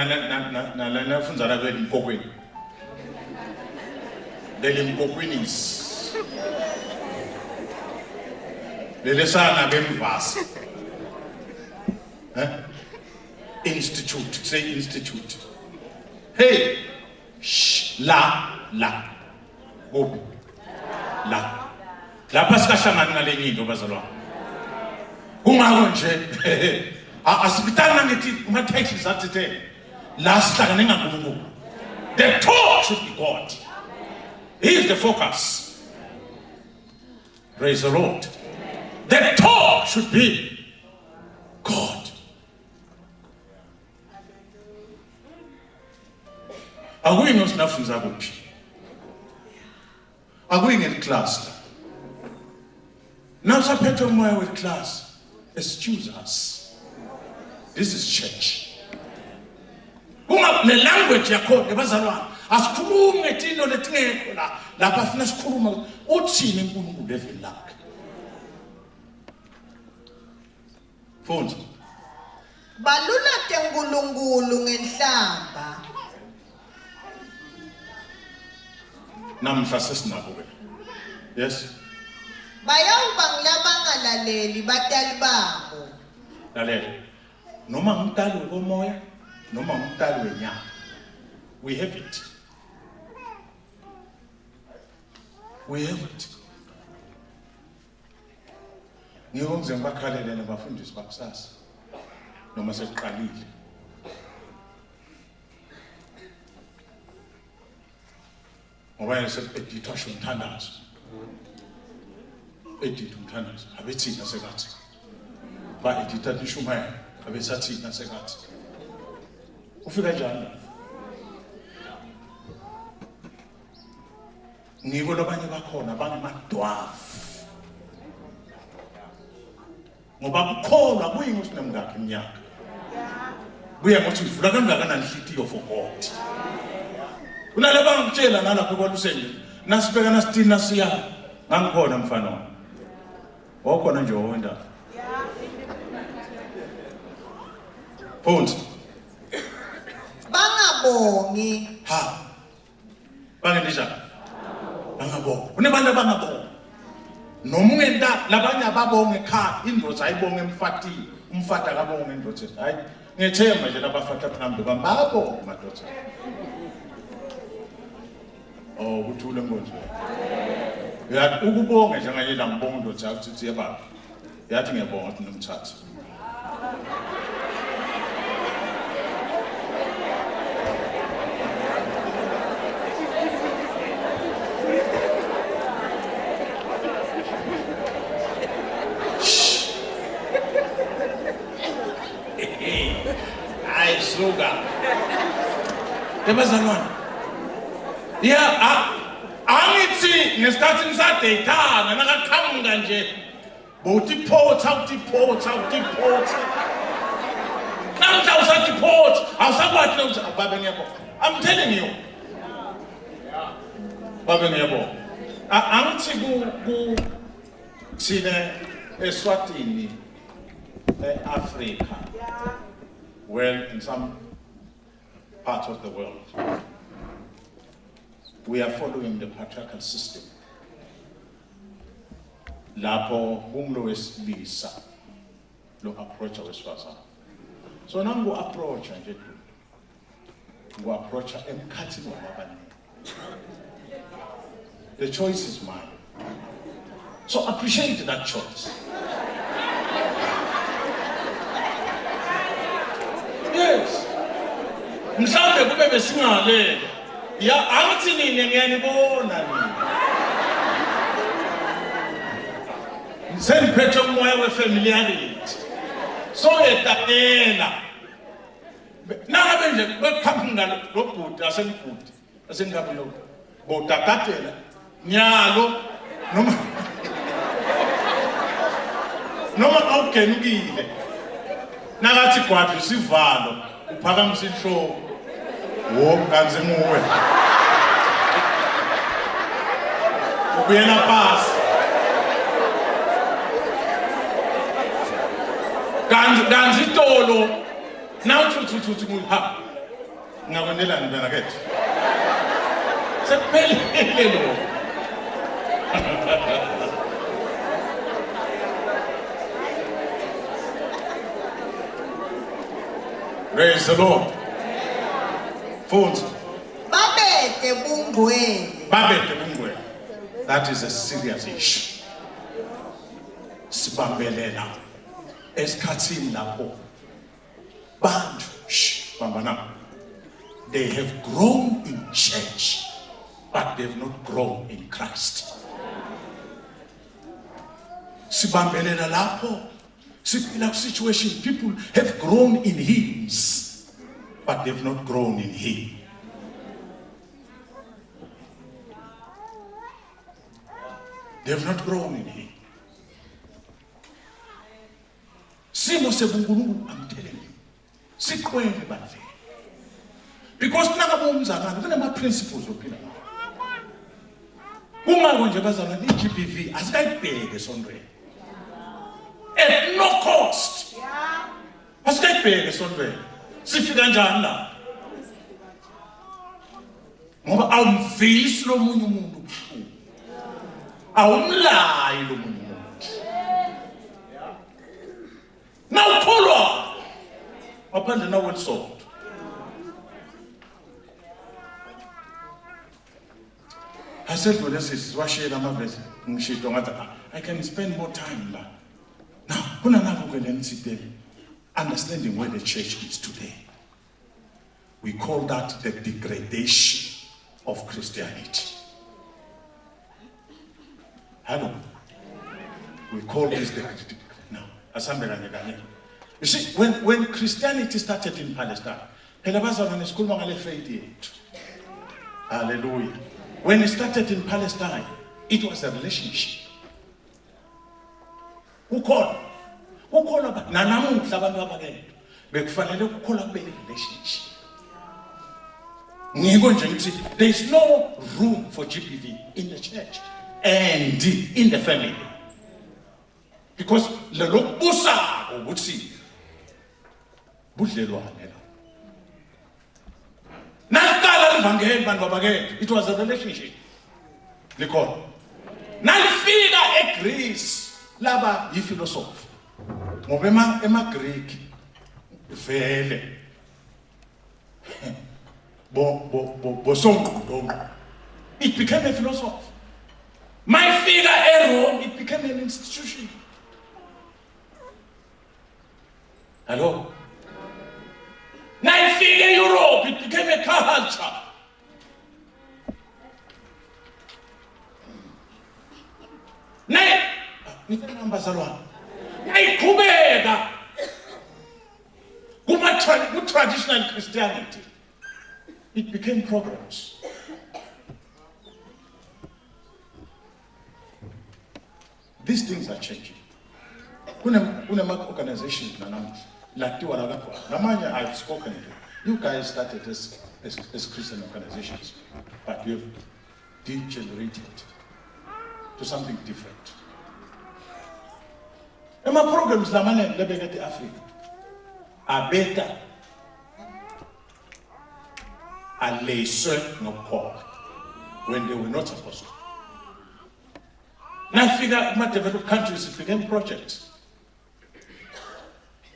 nalana funza la kweli mkokwini leli mkokwini leli sana bemvasi institute say institute hey la go la lapha sikahlangana ngalenye into bazalwane kungako nje asibitana ngithi uma taxes athi 10 la sihlangane ngaNkulunkulu the talk should be God he is the focus praise the Lord the talk should be God akuyino sinafunza kuphi akuyingeli class now saphethe umoya we class excuse us this is church kunga ne language yakho ebazalwane asikhulume ngetino letingekho la lapha afuna sikhuluma uthini uNkulunkulu level lakhe phones balula tenkulunkulu ngenhlamba namhla sesinako ke yes bayawuba ngilabangalaleli batali babo lalela noma ngumtali womoya noma ngumtali wenyama we have it ngiyonze ngibakhalele nabafundisi bakusasa noma sekuqalile ngoba yena edithwa sho umthandazo editha umthandazo abethina sekathi ba editha ishumayela abesathina sekathi ufika njalo ngiko labanye bakhona bangamadwafu ngoba kukholwa kuyini usinemngakhe iminyaka buya ngothi uvula kangakanani inhliziyo for God unalaba ngitshela nalapho kwalusenge nasibeka nasithina siya ngangikhona mfana wami wakhona nje wonda Phones bangabongi ha bangendisha bangabonga unebantu abangabonga noma ungenta labanye ababonga ekhaya indlozi ayibonga emfatini umfata akabonga indlozi hayi ngethemba nje labafata phambi kwambabo madoda oh kuthule nkonzo yathi ukubonga njengayela ngibonga indlozi athi yebaba yathi ngiyabonga ukuthi nomthatha Suga. Ebazalwane. Angithi ngesikhathi ngisadeyithana nakaqhamuka nje bowutiphotha namhla usadiphotha awusakwathi ukuthi babe ngiyabonga I'm telling you babe ngiyabonga angithi ku thina eSwatini eAfrika well, in some parts of the world, we are following the patriarchal system. Lapho umlo wesilisa lo approach wesifazane. So now go approach nje go approach emkhathini wabanye. The choice is mine. So appreciate that choice. Yes. Mhlawumbe kube besingalela. Ya angithi nini ngiyanibona nini. Sendiphethe umoya wefamiliarity. So yetanela. Nangabe nje bekhamba ngalo lobhuti asengibhuti. Asengabe lo. Botakatela. Nyalo noma awugenukile. Nakathi gwadlu sivalo uphakamisa inhloko kanze muwe ubuyela phansi kanzi itolo nawuthuthuthi ha ngakwenelani bena kethu sephelele lo Praise the Lord. Phones. babete bungweni. That is a serious issue. Sibambelela esikhathini lapho bantu bambana. They have grown in church, but they have not grown in Christ. Sibambelela lapho. Similar situation, people have grown in hymns, but they've not grown in Him. They've not grown in Him. Simo sebungulu, I'm telling you. Sikwele bathi. Because nakabomzakala kunama principles ophila. Kungako nje bazalwa iGBV asikayibheke sondweni. At no cost. Asikayibheke sondweni. Sifika njani la? Ngoba awumvisi lo munye umuntu ubuhlungu. Awumlayi lo munye umuntu. Nawukholwa ngaphandle nawelisonto. Asedlule sisiwashela amavesi ngishito ngathi I can spend more time la. Now, understanding where the church is today. We call that the degradation of Christianity. Hello. We call this the now. You see, when Christianity started in Palestine, hallelujah. When it started in Palestine, it was a relationship. Who called about Nanamu Sabandu Abagay? Bekufanele kukola kube relationship. There is no room for GPV in the church and in the family. Because the Lord Busa would see. It was a relationship. Nicole. Nalfida agrees. Laba yi philosophy. Ngobema ema Greek. Vele. It became a philosophy. My figure error, it became an institution. Hello? My figure Europe, it became a culture. With traditional Christianity, it became programs. These things are changing. Organizations, I've spoken to. You guys started as Christian organizations, but you've degenerated to something different. And my programs, Africa, are better. And they serve no Paul when they were not supposed to. Now I figure my developed countries, it became projects.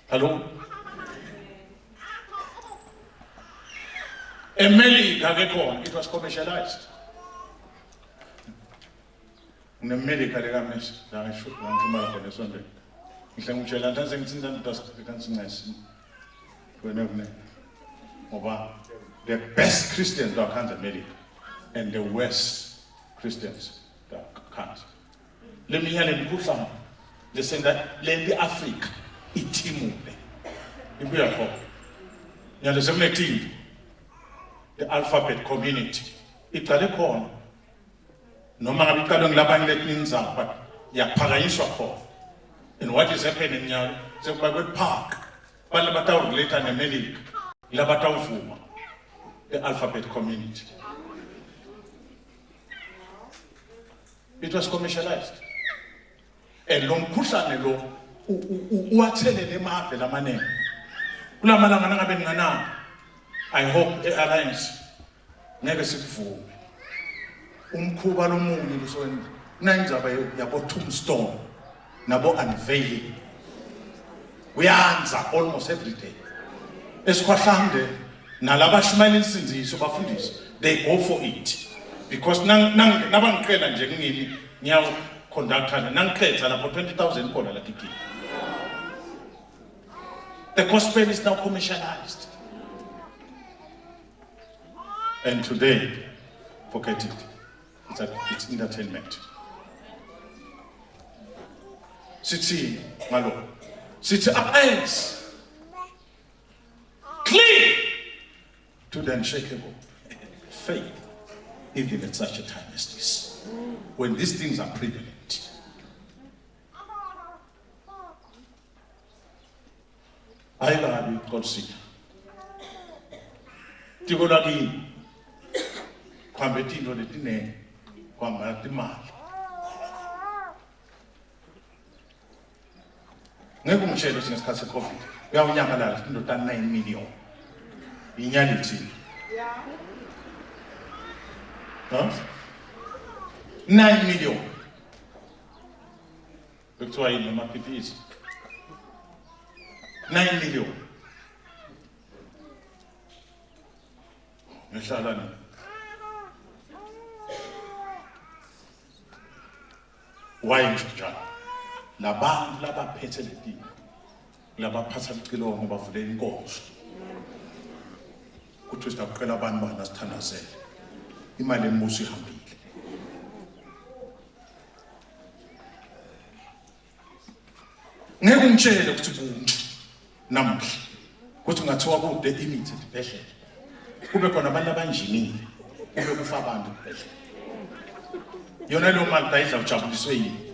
Hello? It was commercialized. In America, the best Christians that can't America and the worst Christians that can't. Let me hear them put some. They say that Lady Africa, itimu. If we are called, the same thing. The alphabet community. It's a call. No matter what kind of labang let means out, but ya paraiso call. And what is happening now? So by good park, but labatau later in America, labatau fuma. The alphabet community. It was commercialized. And long pusa nelo uatele le mafe la mane. Kula malanga nga benana. I hope the alliance never sit for. Umkuba lo mungu so nanza ba yabo tombstone nabo unveiling. We answer almost every day. Eskwahlamde nalaba shumayini sinziso bafundisi, they go for it because nabangicela nje ngini ngiyaw conductor nangikhetha lapho 20,000 khona la ticket. The gospel is now commercialized. And today, forget it. It's entertainment. City, malo. City upends. Clean to the unshakable faith, even at such a time as this, when these things are prevalent. I love you, consider. Tigolagi. Kwambetino letine kwambatimali ngekungishelo singesikhathi seCovid uyawunyamalala into ta 9 million inyality huh 9 million bekuthiwa yini noma PPEs 9 million ngihlala ni why njalo labantu labaphethe letini labaphatha licilo ngoba vule inkonzo kuthi sitakuqela abantu banasithandazele imali embuso ihambile ngeke ungitshele ukuthi buntu namhla ukuthi ungathiwa kude imithi esibhedlela kube khona abantu abanjinile kube kufa abantu esibhedlela yona leyo mali bayidla ujabuliswe yini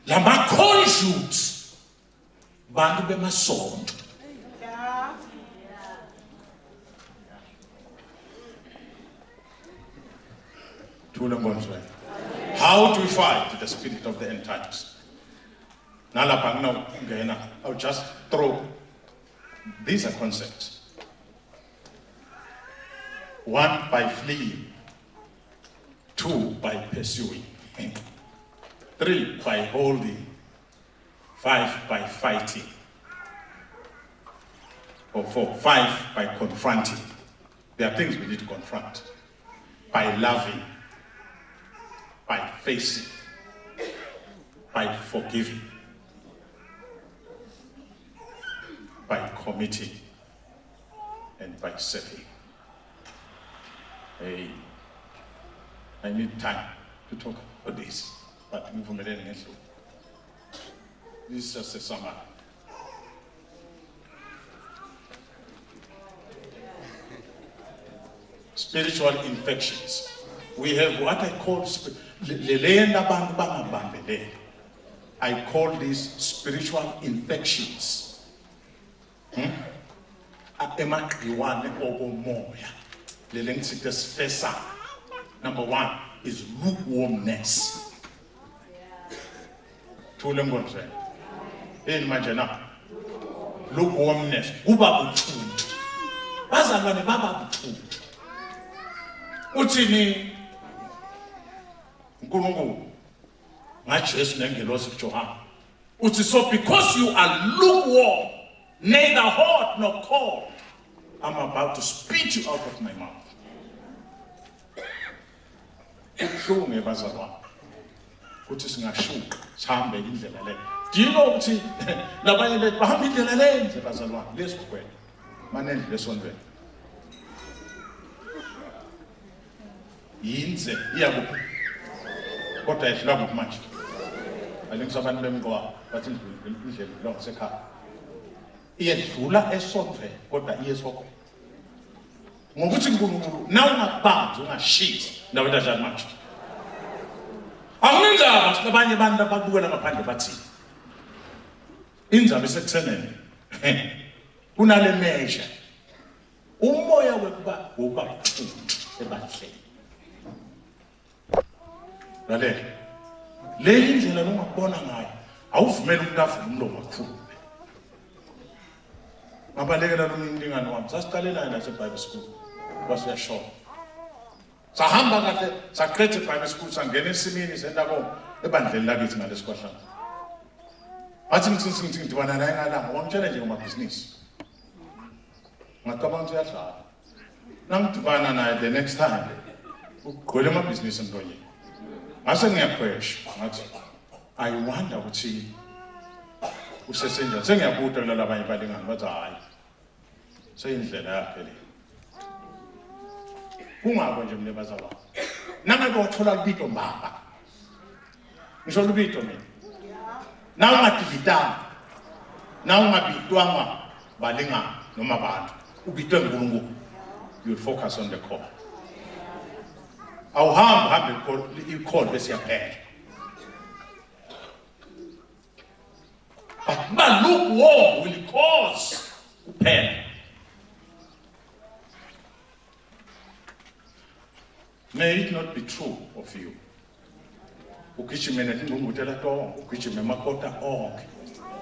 lama conjutes bantu bemasonto how do we fight the spirit of the end times? I'll just throw these are concepts. 1, by fleeing. 2, by pursuing. 3, by holding. 5, by fighting. Or 4, 5, by confronting. There are things we need to confront. By loving. By facing. By forgiving. By committing. And by serving. Hey, I need time to talk about this. But this is just a summary. Spiritual infections. We have what I call I call these spiritual infections. Number 1 is lukewarmness. Lukewarmness. Uthini uNkulunkulu ngaJesu nengelosi kuJohane uthi so because you are lukewarm neither hot nor cold I'm about to spit you out of my mouth. Kuhlungu bazalwane ukuthi singashuqa sihambe indlela le. Do you know ukuthi labanye bethu bahamba indlela le nje bazalwane lesikwela manendle lesonweni yinze iyakuphi kodwa yedlula kuphi manje alingisabantu bemqwa bathi indlela lo sekhaya iyedlula esonweni kodwa iyesokho ngokuthi uNkulunkulu na ungabambi ungashisi nawe ndajani manje akunendaba labanye abantu ababukela ngaphandle bathi indzaba esekuthenene kunale measure umoya wekuba ebandleni lalela le indlela nongabona ngayo awuvumela umuntu avume umlomo wakho ngabalekela lo mlingane wami sasiqalela la eBible school wasiyashona sahamba kahle saqedza eBible school sangena esimini sendako ebandleni lakithi ngalesikhwahlana athi ngidibana naye ngalanga wangitshela nje ngomabhizinisi ngacabanga ukuthi uyadlala nangidibana naye the next time ugqwele amabhizinisi emntonyeni ngase ngiyakhwesha ngathi I wonder ukuthi usesenjani sengiyabuta kulala abanye balingani bathi hayi seyindlela yakhe le kungako nje mle bazalwa nangabe wathola libito mbaba ngisho libito mina na ungadibitanga na ungabitwanga balingani noma abantu ubitwe nguNkulunkulu you focus on the core awuhambe i-call bese yaphela but lukewarm will cause pain. May it not be true of you. Ukishimene ngumutela to, ukishime makota onke,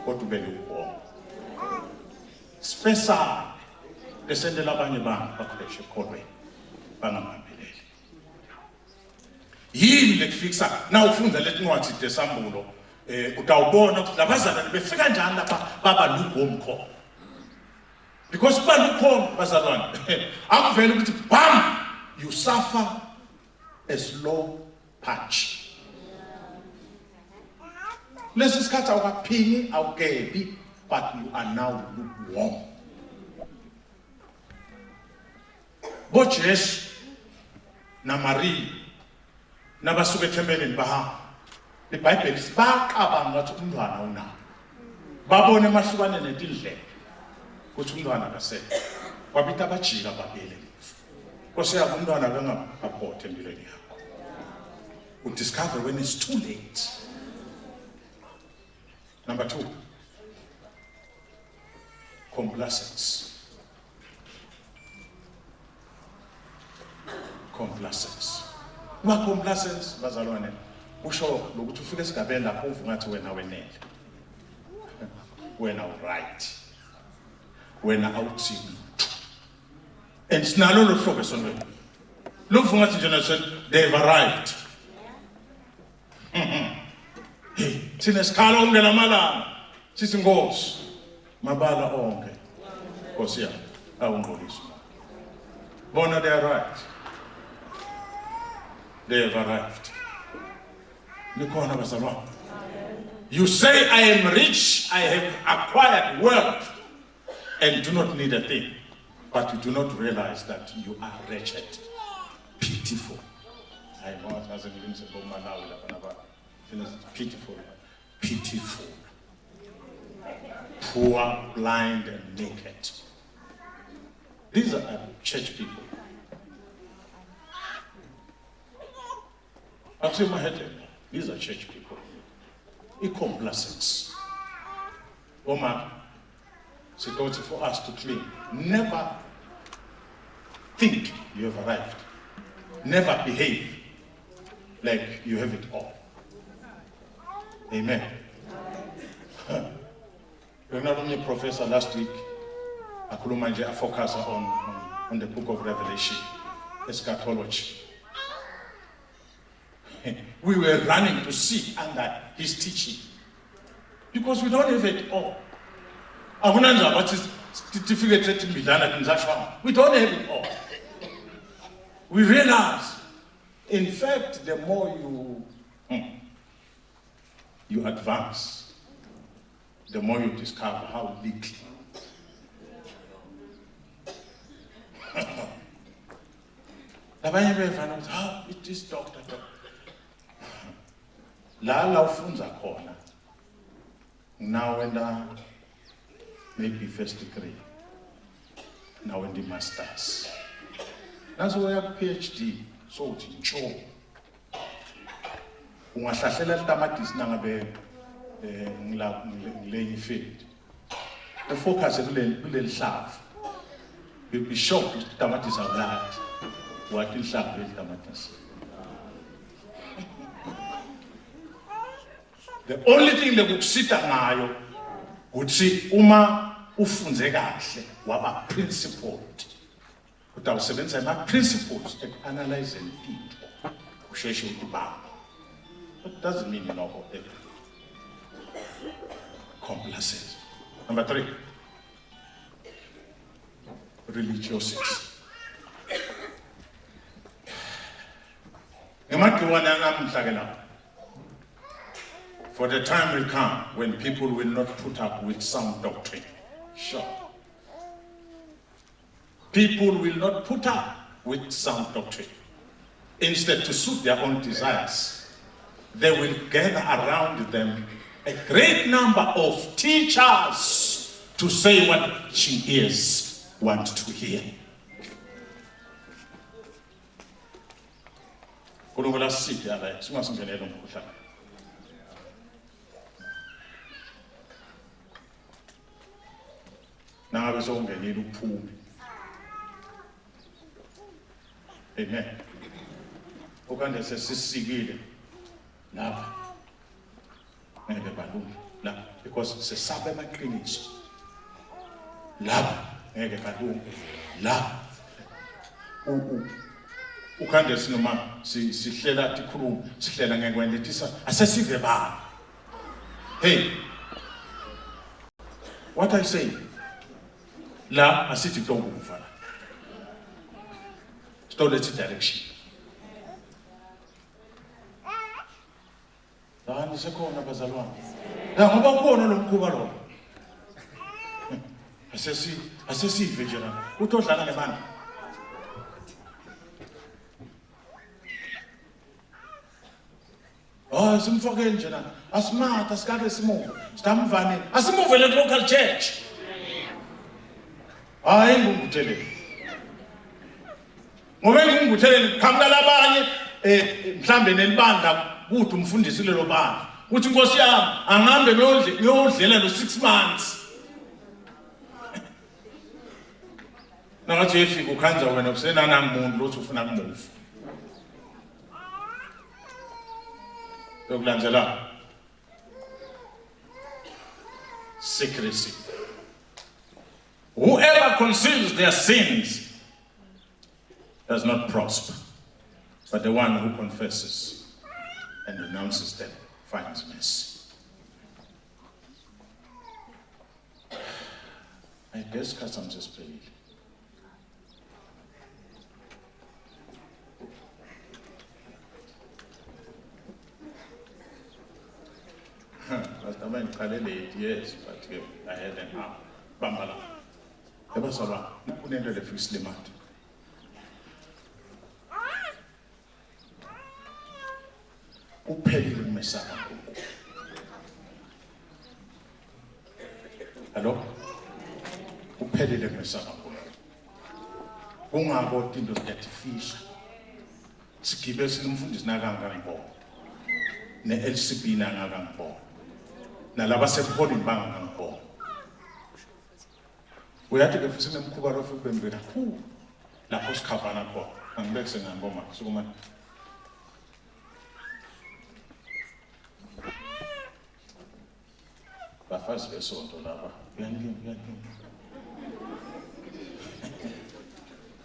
kodwa ube lukewarm. Special desendela abanye abantu bakhuleshe kholwe bangamambeleli. Yini lekufikisa na ufunda letincwadi desambulo utawubona ukuthi labazalwane befika njani lapha baba lukewarm khona. Because kuba lukewarm bazalwane akuvela ukuthi bam you suffer a slow patch. Lesi sikhathi awukaphini awukebi but you are now lukewarm. Bo Jesu na Maria nabasuka ethembeleni bahamba. IBhayibheli sibaqabanga ngathi umntwana una. Babone mahlukane netindlela. Kuthi umntwana akasekho. Kwabita abajika babele. Kose yakho umntwana bengaphote empilweni yakho. You discover when it's too late. Number 2. Complacence. Complacence. Complacence bazalwane usho lokuthi ufike esigabeni lapho uvuka wena wenele. Wena right. Wena awuthi. And sinalo lo hlobo sonke. Lovuka nje nje they've arrived. Hey, thina sikhala ungena malanga. Sithi Nkosi mabala onke. Nkosi yami awungqolisa. Bona they are right. They have arrived. You say, I am rich, I have acquired wealth, and do not need a thing. But you do not realize that you are wretched, pitiful. I know it hasn't been so pitiful, pitiful, poor, blind, and naked. These are church people. I'll say my head, these are church people. Complacence. Oma, it's for us to claim. Never think you have arrived. Never behave like you have it all. Amen. You're not only a professor last week. I focus on the book of Revelation, eschatology. We were running to see under his teaching because we don't have it all. We don't have it all. We realize, in fact, the more you advance, the more you discover how little. It is doctor. La ufunza khona now and maybe first degree, now in the masters. That's why I have PhD. So it's ncho. Ungahlahlela litamatisi nangabe ngileni field. The focus kule hlavu. You'll be shocked if tamatisi awulahli. What is hlavu letamatisi? The only thing that would sit ngayo would see uma ufunze kahle waba principled. Utawusebenza ama principles and analyzing it. Usheshe ukubamba. That doesn't mean you know everything. Complacence. Number 3. Religiosity. For the time will come when people will not put up with sound doctrine. Sure. People will not put up with sound doctrine. Instead, to suit their own desires, they will gather around them a great number of teachers to say what she ears want to hear. Now it's only a little pool. Amen. Okanda says sisigile. Now, because it's a sabe clinics. Love, love. Ukanda sinoma sihlela tikhulu sihlela ngekwenza tisa asesive ba. Hey, what I say? La asithi kutonga umfana. Stole its direction. La nisekhona bazalwane. La ngoba kuona lo mkhuba lo. Asesive njena. Utodlala ngebani? Oh, simfoke nje na. Asimatha sikade simuve. Sitamvaneni. Asimuvele ku local church. Hayi ngungutheleni. Ngoba ngungutheleni qhamuka labanye mhlambe nelibandla kuthi umfundisi lelo bandla. Uthi Nkosi yami angihambe ngiyodlela lo 6 months. Nangathi uyefika ukhanza wena kusenana ngumuntu lothi ufuna kumuva. Yokulandela secrecy. Whoever conceals their sins does not prosper, but the one who confesses and renounces them finds mercy. I guess customs is paid. Last time I called 8 years, but I had an arm. Bambala. There was a lot. I couldn't let the slim out. Uphelile kumesaka. Hello? Uphelile kumesaka. Kungabo into ziyafisha. Sigibe sinomfundisi nakangangibona. Ne-LCB nakangibona. Nalaba sebuholini bangangibona. Uyathi ke futhi nemkhuba lo futhi bembela kakhulu. Lapho sikhavana khona. Angibeke sengamboma sukuma. Bafazi besonto lapha. Uyangiya.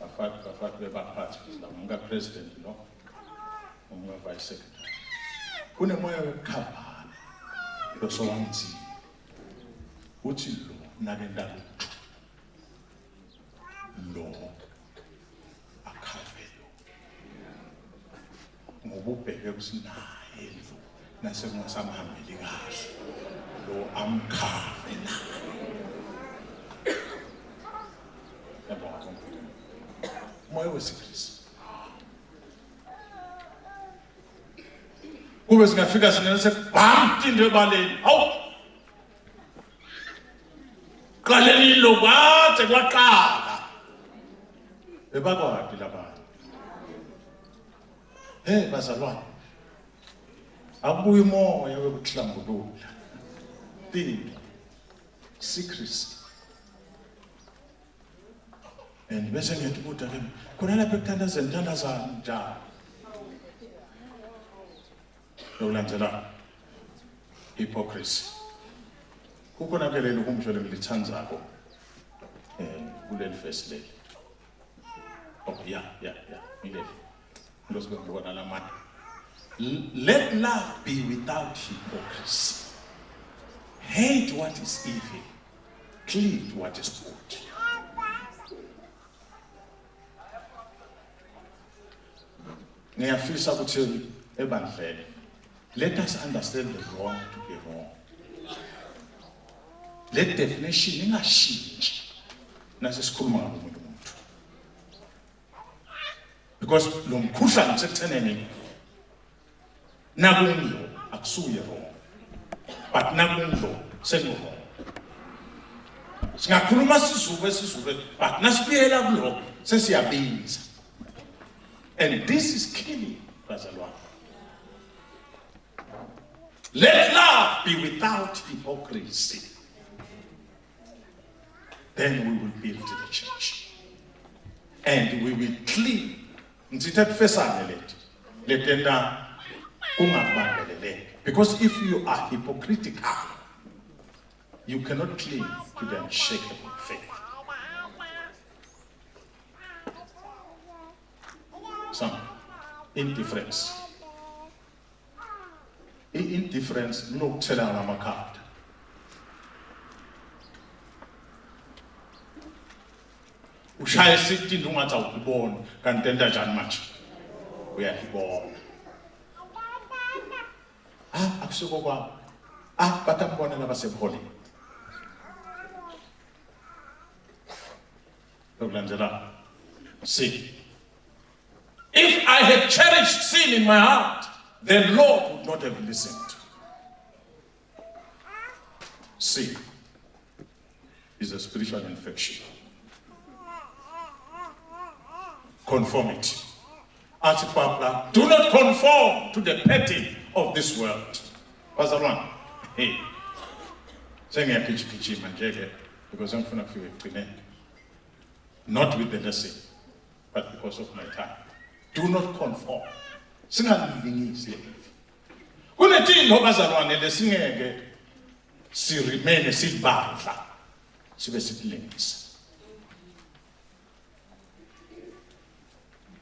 Bafazi bebaphathi la unga president no. Unga vice secretary. Kunemoya wekhavana. Lo sowanzi. Uthi lo nakendalo. Lo akhavelo. Ngobubheke kusinaye lo nasengasamhambeli kahle. Lo amkhave naye. Yabona moya wesikristo. Kube singafika sinese bam into ebaleni. Awu. Qaleni lo kwade kwaqala. Bebakwadi labantu. Bazalwane. Akubuyi moya wekuhlambulula. Thing. Secrecy. And bese ngiyathi kuthi ke khona lapha ekuthandazeni njalo. Yokulandela hypocrisy. Kukhona ke lelo kumsholo ngilithandzako kuleli verse leli. Oh yeah. Ngileli. Ngizokubona lamanye. Let love be without hypocrisy. Hate what is evil. Cleave to what is good. Ngiyafisa ukuthi ebandleni. Let us understand the wrong to be wrong. Let definition ingashintshi nasesikhuluma ngomuntu. Because lo mkhuhlane usekutheneni nakunlo akusuye wrong. But nakunlo sengwrong. Singakhuluma sisuke but nasibuyela kulo sesiyabiza. And this is killing bazalwane. Let love be without hypocrisy. Then we will build the church. And we will clean. Because if you are hypocritical, you cannot cling to the unshakable faith. Some indifference. Indifference no tell on my card. Ushaya sithi ndungathi awubona kanti enta njani manje uyayibona akusuko kwabo batambona labasebuholini yokulandela see if I had cherished sin in my heart the Lord would not have listened. Sin is a spiritual infection. Conformity. As Papa, do not conform to the pattern of this world. Pastor One, hey, saying a pitch manje because I'm going to not with the lesson, but because of my time. Do not conform. Singalingisi. Kunetinto bazalwane lesingeke sirimene sibandla sibe sitilingisa.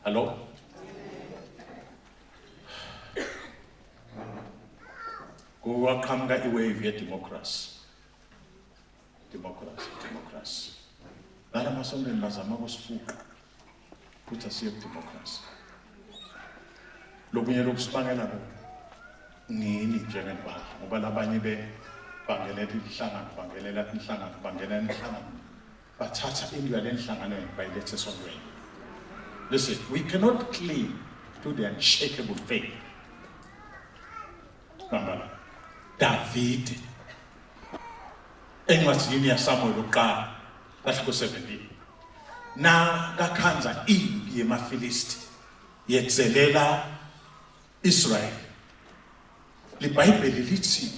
Hello? Kuwaqhamuka iwave ye-democracy. Democracy. Lala masondweni bazama ukusifuqa ukuthi asiye ku-democracy. Lokunye lokusibangela ngini njengebandla ngoba labanye bangelela inhlangano bathatha into yale nhlangano bayilethe esondweni. Listen, we cannot cling to the unshakable faith. Number David encwadini yaSamuel uqala kaHloko 17 na kakhanza impi yemaFilisti yetzelela Israel. LiBhayibheli lithi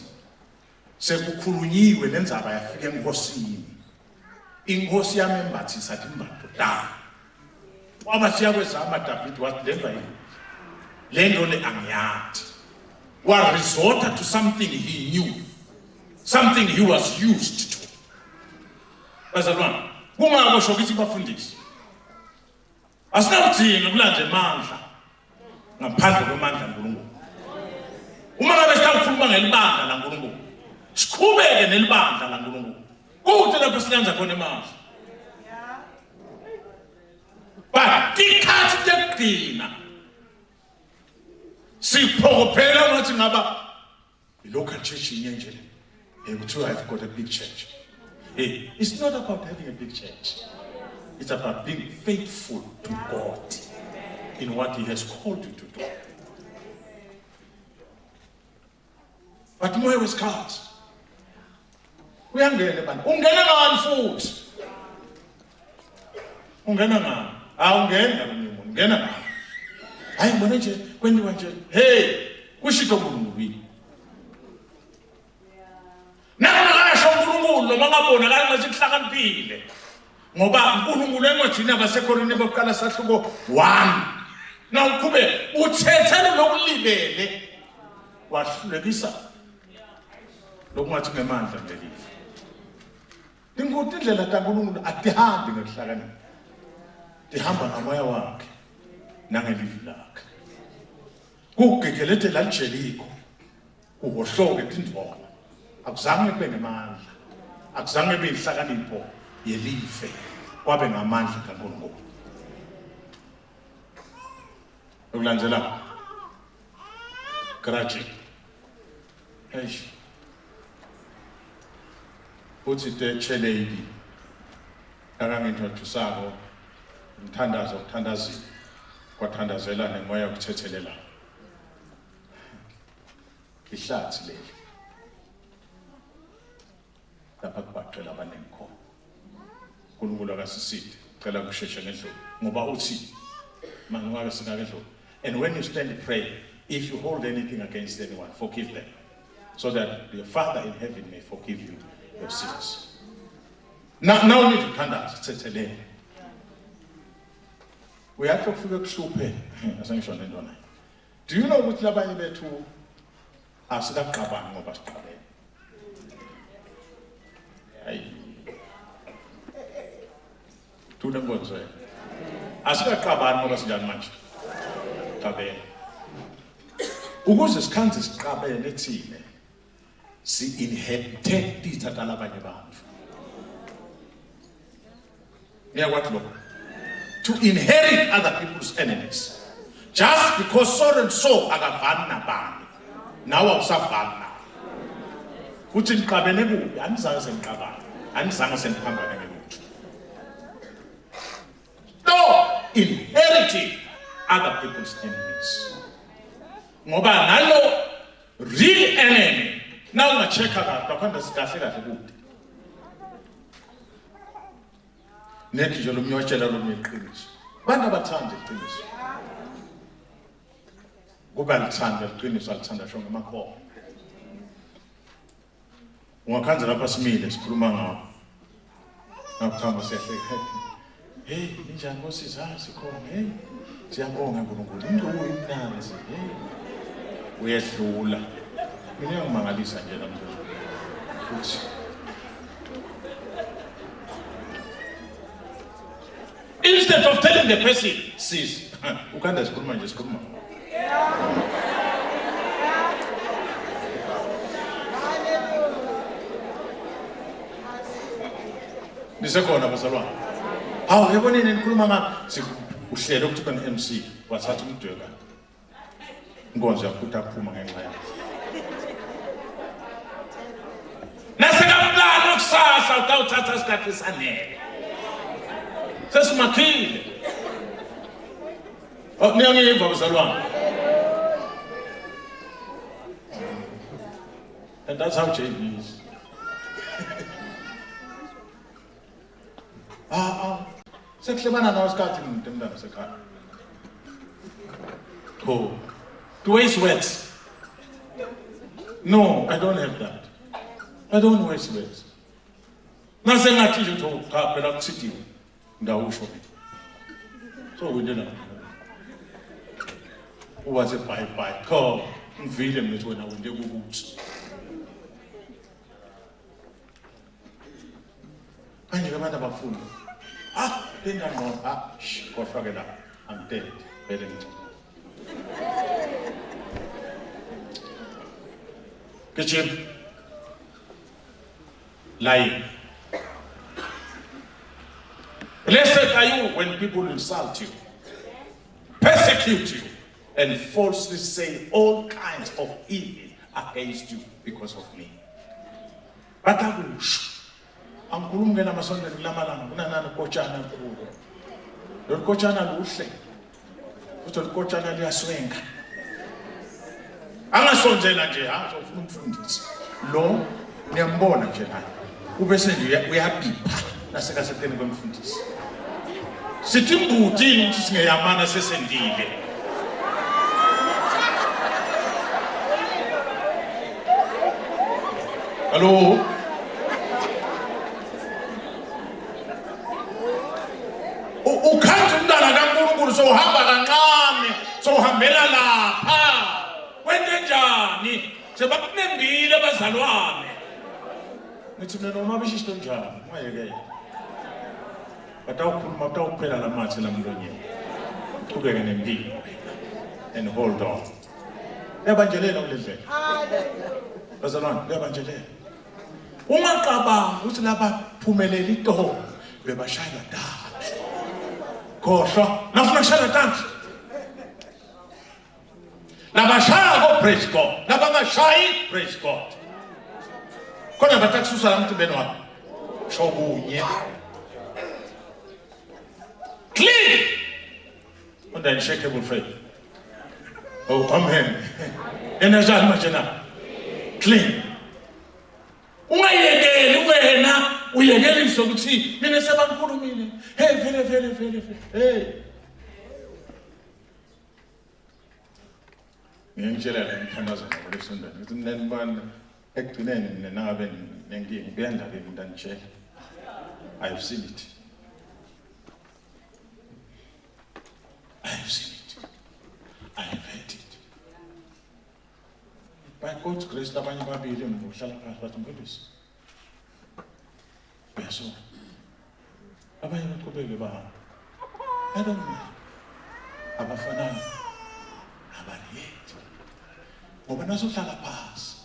sekukhulunyiwe lenzaba yafika enkosini. Inkosi yamembathisa imbatho da. Waba siyakwezama David wathi lenza yini? Lento le angiyathi. Wa resort to something he knew. Something he was used to. Bazalwane, kungakusho ukuthi bafundisi. Asinawuthini kulanje amandla ngaphandle kwamandla kaNkulunkulu. Uma ngabe sikukhuluma ngelibandla laNkulunkulu, siqhubeke nelibandla laNkulunkulu. Kuthi lapho silenza khona amandla. But tikhathi tekugcina siphokophela ngathi ngaba i-local church inye nje le. I've got a big church. Hey, it's not about having a big church. It's about being faithful to God in what He has called you to do. But moya wesikhathi uyangena bantu ungena ngani futhi ungena ngani awungena nomuntu ungena ngani hayi mbona nje kwendiwa nje hey kushito uNkulunkulu nakasho uNkulunkulu noma ngabona kangathi kuhlakaniphile ngoba uNkulunkulu encwadini yabaseKorinte bokuqala sahluko 1 nawuqhube uthethele lokulibele wahlulekisa lokungathi ngemandla ngelifa. Inkuthi indlela kaNkulunkulu atihambi ngokuhlakanipha. Tihamba ngamoya wakhe nangelivi lakhe. Kugegelete la Jeriko. Uhohloke tindvona. Akuzange kube ngemandla. Akuzange kube inhlakanipho yelife. Kwabe ngamandla kaNkulunkulu. Ukulandela Karachi. Eish. Uthi the cheledi akangintothisako umthandazo ukuthandazile kwathandazela nemoya ukuthethelela ihlathi leli lapha kubaqela abaningi khona uNkulunkulu akasisithi cela kusheshe ngendlela ngoba uthi mangabe singakedlo. And when you stand and pray, if you hold anything against anyone, forgive them so that your Father in heaven may forgive you your sins. Now need to thandaza thethelele. Uyakho kufika kuhluphe asangisho nento nayo. Do you know ukuthi labanye bethu asikaqabani ngoba siqabene? Hayi. Tuna ngozwe. Asikaqabani ngoba sinjani manje? Qabene. Ukuze sikhanze siqabene thina si-inherit ithatha labanye bantu. Ngiyakwathi lokho. To inherit other people's enemies. Just because so and so akavani nabani. Nawe awusavani naye. Uthi niqabene kuphi? Anizange seniqabane. Anizange seniphambane ngelutho. No, inheriting other people's enemies. ngoba nalo real enemy na ungacheka kahle akhanda sikahle kahle kude nethi nje lomnyotshela lomiqiniso bantu abathanda iqiniso kuba lithanda iqiniso alithanda shonke amakhono ungakhanza lapha simile sikhuluma ngawo nakuthamba siyahleka hey injani ngosizazi khona hey siyabonga uNkulunkulu into uyimnanzi hey uyedlula mina ngimangalisa nje namhlanje futhi instead of telling the person sis ukanda sikhuluma nje sikhuluma nisekhona bazalwane hawu yabonini nikhuluma ngapha uhlelo ukuthi khona MC wathatha umdweba inkonzo yaphutha kuphuma ngenxa yakhe nasekamplana kusasa utawuthatha isikhathi sanele sesimakhile niyangiva bazalwane and that's how JB is sekuhlebana nawo isikhathi umuntu emntana sekhaya to waste words no I don't have that I don't waste words nase ngathi nje ukuthi cha phela kusithiwe ndawusho so wena uwaze bye kho ngivile mina wena wende kukuthi manje abantu abafuna then I know kodwa-ke la I'm dead vele gijima lying. Blessed are you when people insult you, persecute you, and falsely say all kinds of evil against you because of me. But I will angikhulumi ngena masondweni kulamalanga kunanani ukotshana kulo lo kotshana luhle futhi lo kotshana liyaswenga angasonjela nje ufuna umfundisi lo niyambona nje naye ubese nje uyabipha nasekaseteni kwemfundisi sithi imbuti ukuthi singeyamana sesendile hallo ukhanje umntana kaNkulunkulu sohamba kancane sohambela lapha wente njani sebakunembile abazalwane ngithi mina noma bishisto njani ungayekela batawukhuluma batawuphela lamathe lamlonyeni uqhubeke nempilo and hold on yabanjelela kulendlela bazalwane yabanjelela ungaqabanga ukuthi laba phumelela itoho bebashaya dala khohlwa nafuna kushaya tanzi labashaya praise God labangashayi praise God khona batakususa la mtimbeni wakho shokunye clean on the unshakable faith. Oh amen enajani majena clean ungayekeli wena uyekelisa ukuthi mina sebangikhulumile hey vele hey ngiyangitshela la ngithandaza ngokulesondana ukuthi mina nibanda ekugcineni mina nangabe nenkingi kuyandaba umuntu angitshela I have seen it I have heard it by God's grace labanye babili mvuhlala phansi bathi mfundisi uyasona abanye baqhubeke bahamba I don't know abafanana abaliyeti ngoba nasohlala phansi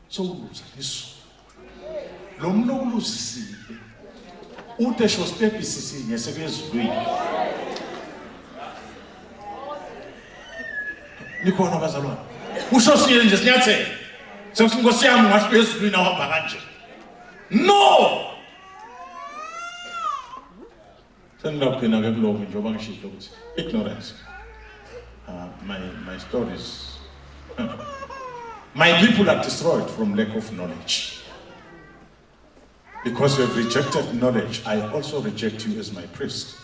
sowuluza lisu lo muntu okuluzisile ute sho step isisinye sekuyezulwini nikhona bazalwane usho siye nje sinyathele sekuthi inkosi yami ngathi ezulwini awahamba kanje no sengilaphina ke kuloku njengoba ngishilo ukuthi ignorance my stories My people are destroyed from lack of knowledge. Because you have rejected knowledge, I also reject you as my priest.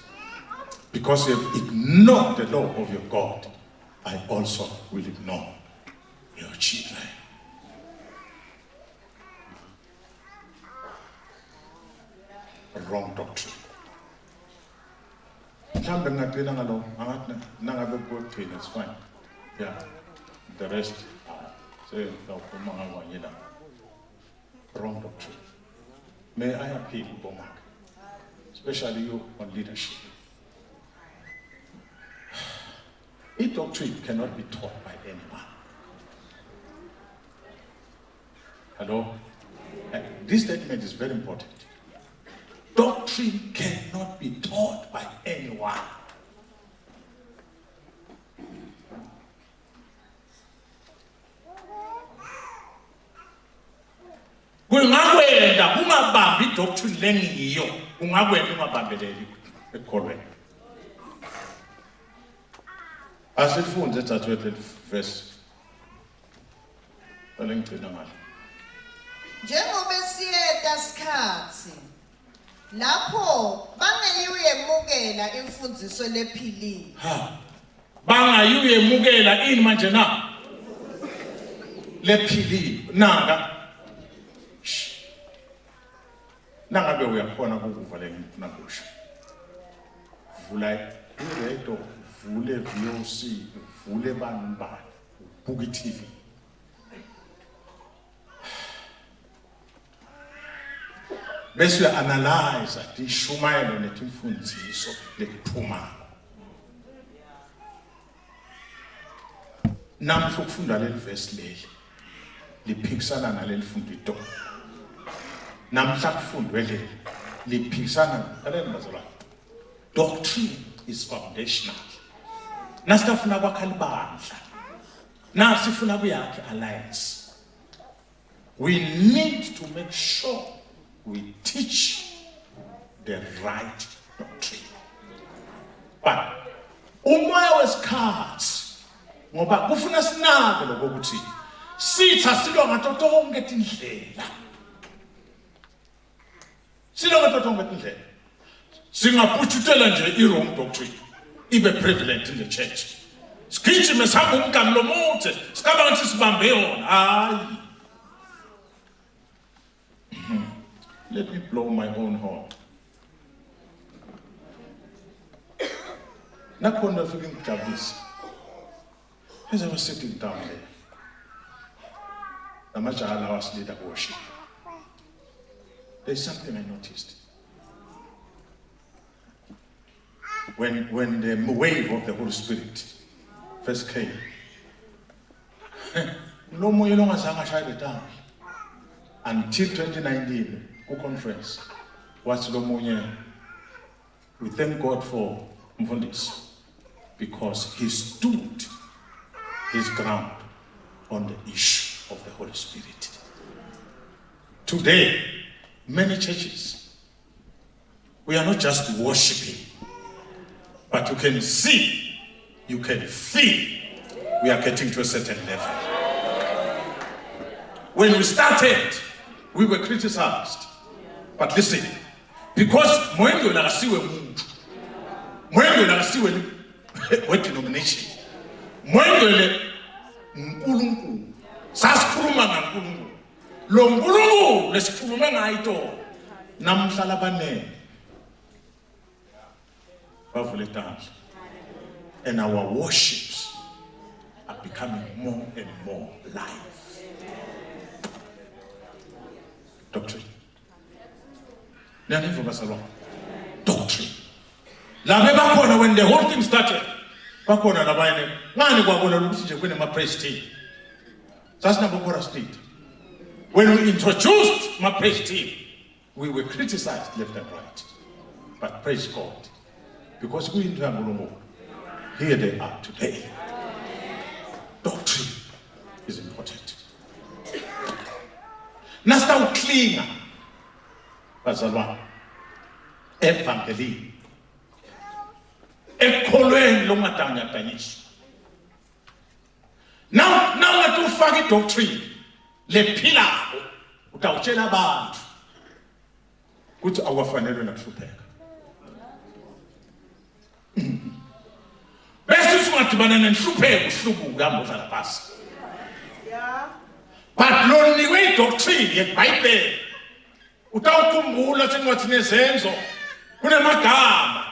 Because you have ignored the law of your God, I also will ignore your children. Wrong doctrine. It's fine. Yeah. The rest, wrong doctrine. May I appeal, Bomak, especially you on leadership. A doctrine cannot be taught by anyone. Hello? This statement is very important. Doctrine cannot be taught by anyone. Kungakwenda ungabambi doctrine lengiyo, kungakwenda ungabambeleli ekholweni. Asifunde thathwe verse. Alengcina ngalo. Njengoba siyeda sikhathi lapho bangayuyemukela imfundiso lephilile. Bangayuyemukela ini manje na? Lephilile nanga. Nangabe uyakhona ukuva le ngifuna kusho. Vula iredo, vule VOC, vule banibani, ubuke TV. Bese analyze ishumayelo netimfundiso lekuphuma. Namhla ukufunda leli verse leli liphikisana naleli fundito. Namhla kufundwe leli liphikisana naleli bazalwane. Doctrine is foundational. Nasifuna kwakha libandla. Nasifuna kuyakhe alliance. We need to make sure we teach the right doctrine. But umoya wesikhathi ngoba kufuna sinake lokho ukuthi sitha silwa ngato tonke tindlela. Silwa ngato tonke tindlela. Singaphutshutela nje i-wrong doctrine ibe prevalent in the church. Sigijime sihamba umgama lomude, sikaba ngithi sibambe yona. Hayi. Let me blow my own horn. Nakhona ufike ngijabulisa. As I was sitting down there, namajala was leader worship. There's something I noticed. When the wave of the Holy Spirit first came, no more until 2019. Conference was Lomoye. We thank God for Mfundisi because he stood his ground on the issue of the Holy Spirit. Today, many churches, we are not just worshiping, but you can see, you can feel we are getting to a certain level. When we started, we were criticized. But listen, because Moendo Nagasiwe moved, Moendo Nagasiwe what denomination, Moendo Nkulungu, Saskuruma Nkulungu, Longulu, Leskuruma Naito, Namsalabane, Bavuletans, and our worships are becoming more and more live. Doctrine. Doctrine. When the whole thing started, when we introduced my praise team, we were criticized left and right. But praise God, because we didn't have here they are today. Doctrine is important. Nasta cleaner. Bazalwane, evangeli, ekholweni longatanyatanyiswa. Now ufaka idoctrine lephilayo utawutshela abantu ukuthi awufanelwe nakuhlupheka. Bese usungadibana nenhlupheko uhlubuka hamba uhlala phansi. But lo niwe idoctrine yeBhayibheli utawukhumbula sengathi nezenzo kunemagama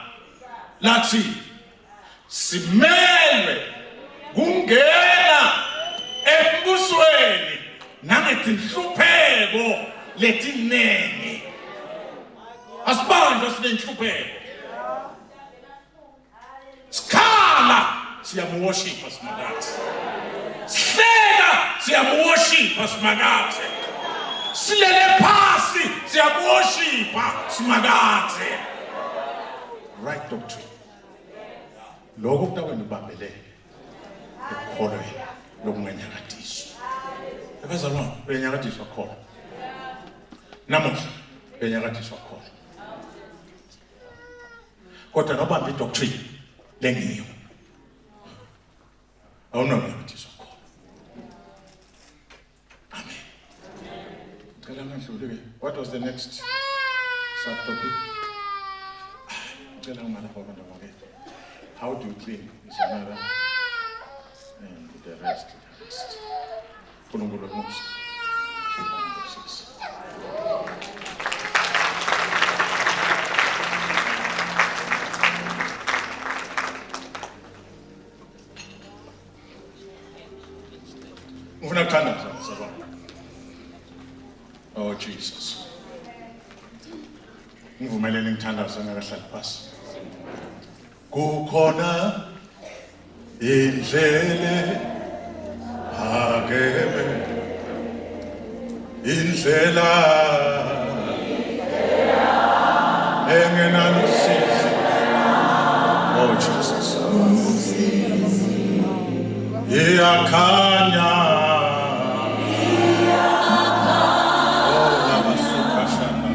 lathi simelwe kungena embusweni nangezinhlupheko letinene. Asibanjwa sinenhlupheko. Skala siyamuwoshipa simakathi. Sihleka siyamuwoshipa simakathi. Silele phasi siyamuwoshipa simakathi. Right doctrine. Lokho kutakwena ubambelele ekukholweni lokungenyakadiswa. Abazalwane benyakadiswa khona. Namuhla benyakadiswa khona. Kodwa nobamba idoctrine lengiyo awunakunyakadiswa khona. Amen. Cela ngandlule. What was the next subtopic? Cela ngimana kwa abantu bakhe. How do you clean is another, and the rest. Kulungulu musa. Ufuna kuthandaza sabona. Oh Jesus. Ngivumelene ngithandaza ngakahlali phasi. Kukhona indlela akebe indlela engenalusizi. Oh Jesus. Iyakhanya. Oh labasuka shana.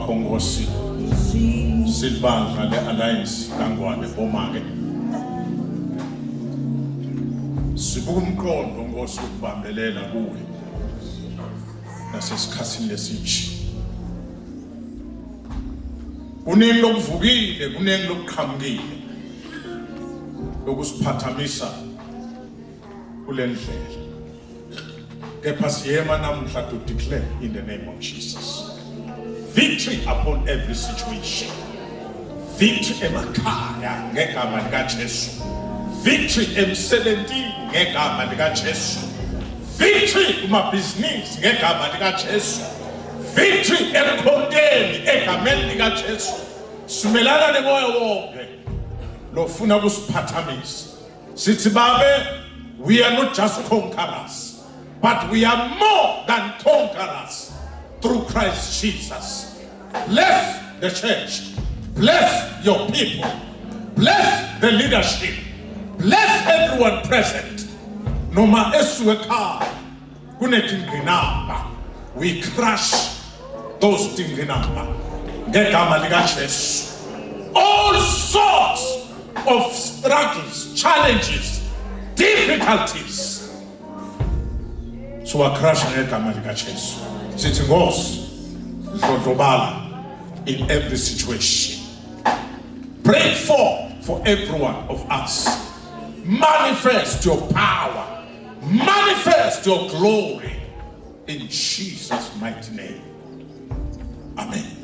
Kongosi silbandla le-alliance kangwane bomake sibuka umqondo Nkosi ukubambelela kuwe nasesikhathini lesiji. Kuningi lokuvukile, kuningi lokuqhamukile lokusiphathamisa kule ndlela, kepha siyema namhla to declare in the name of Jesus victory upon every situation. Victory emakhaya ngegama likaJesu. Victory emsebenzini ngegama likaJesu. Victory kumabhizinisi ngegama likaJesu. Victory emkhonteni egameni likaJesu. Simelana nemoya wonke lofuna ukusiphathamisa. Sithi babe, we are not just conquerors, but we are more than conquerors through Christ Jesus. Bless the church. Bless your people. Bless the leadership. Bless everyone present. Noma esueka kunetinginamba. We crush those tinginamba. Ngegama likaJesu. All sorts of struggles, challenges, difficulties. So we're crushing ngegama likaJesu. Sithi Nkosi, zodlobala in every situation. Pray for every one of us. Manifest your power. Manifest your glory. In Jesus' mighty name. Amen.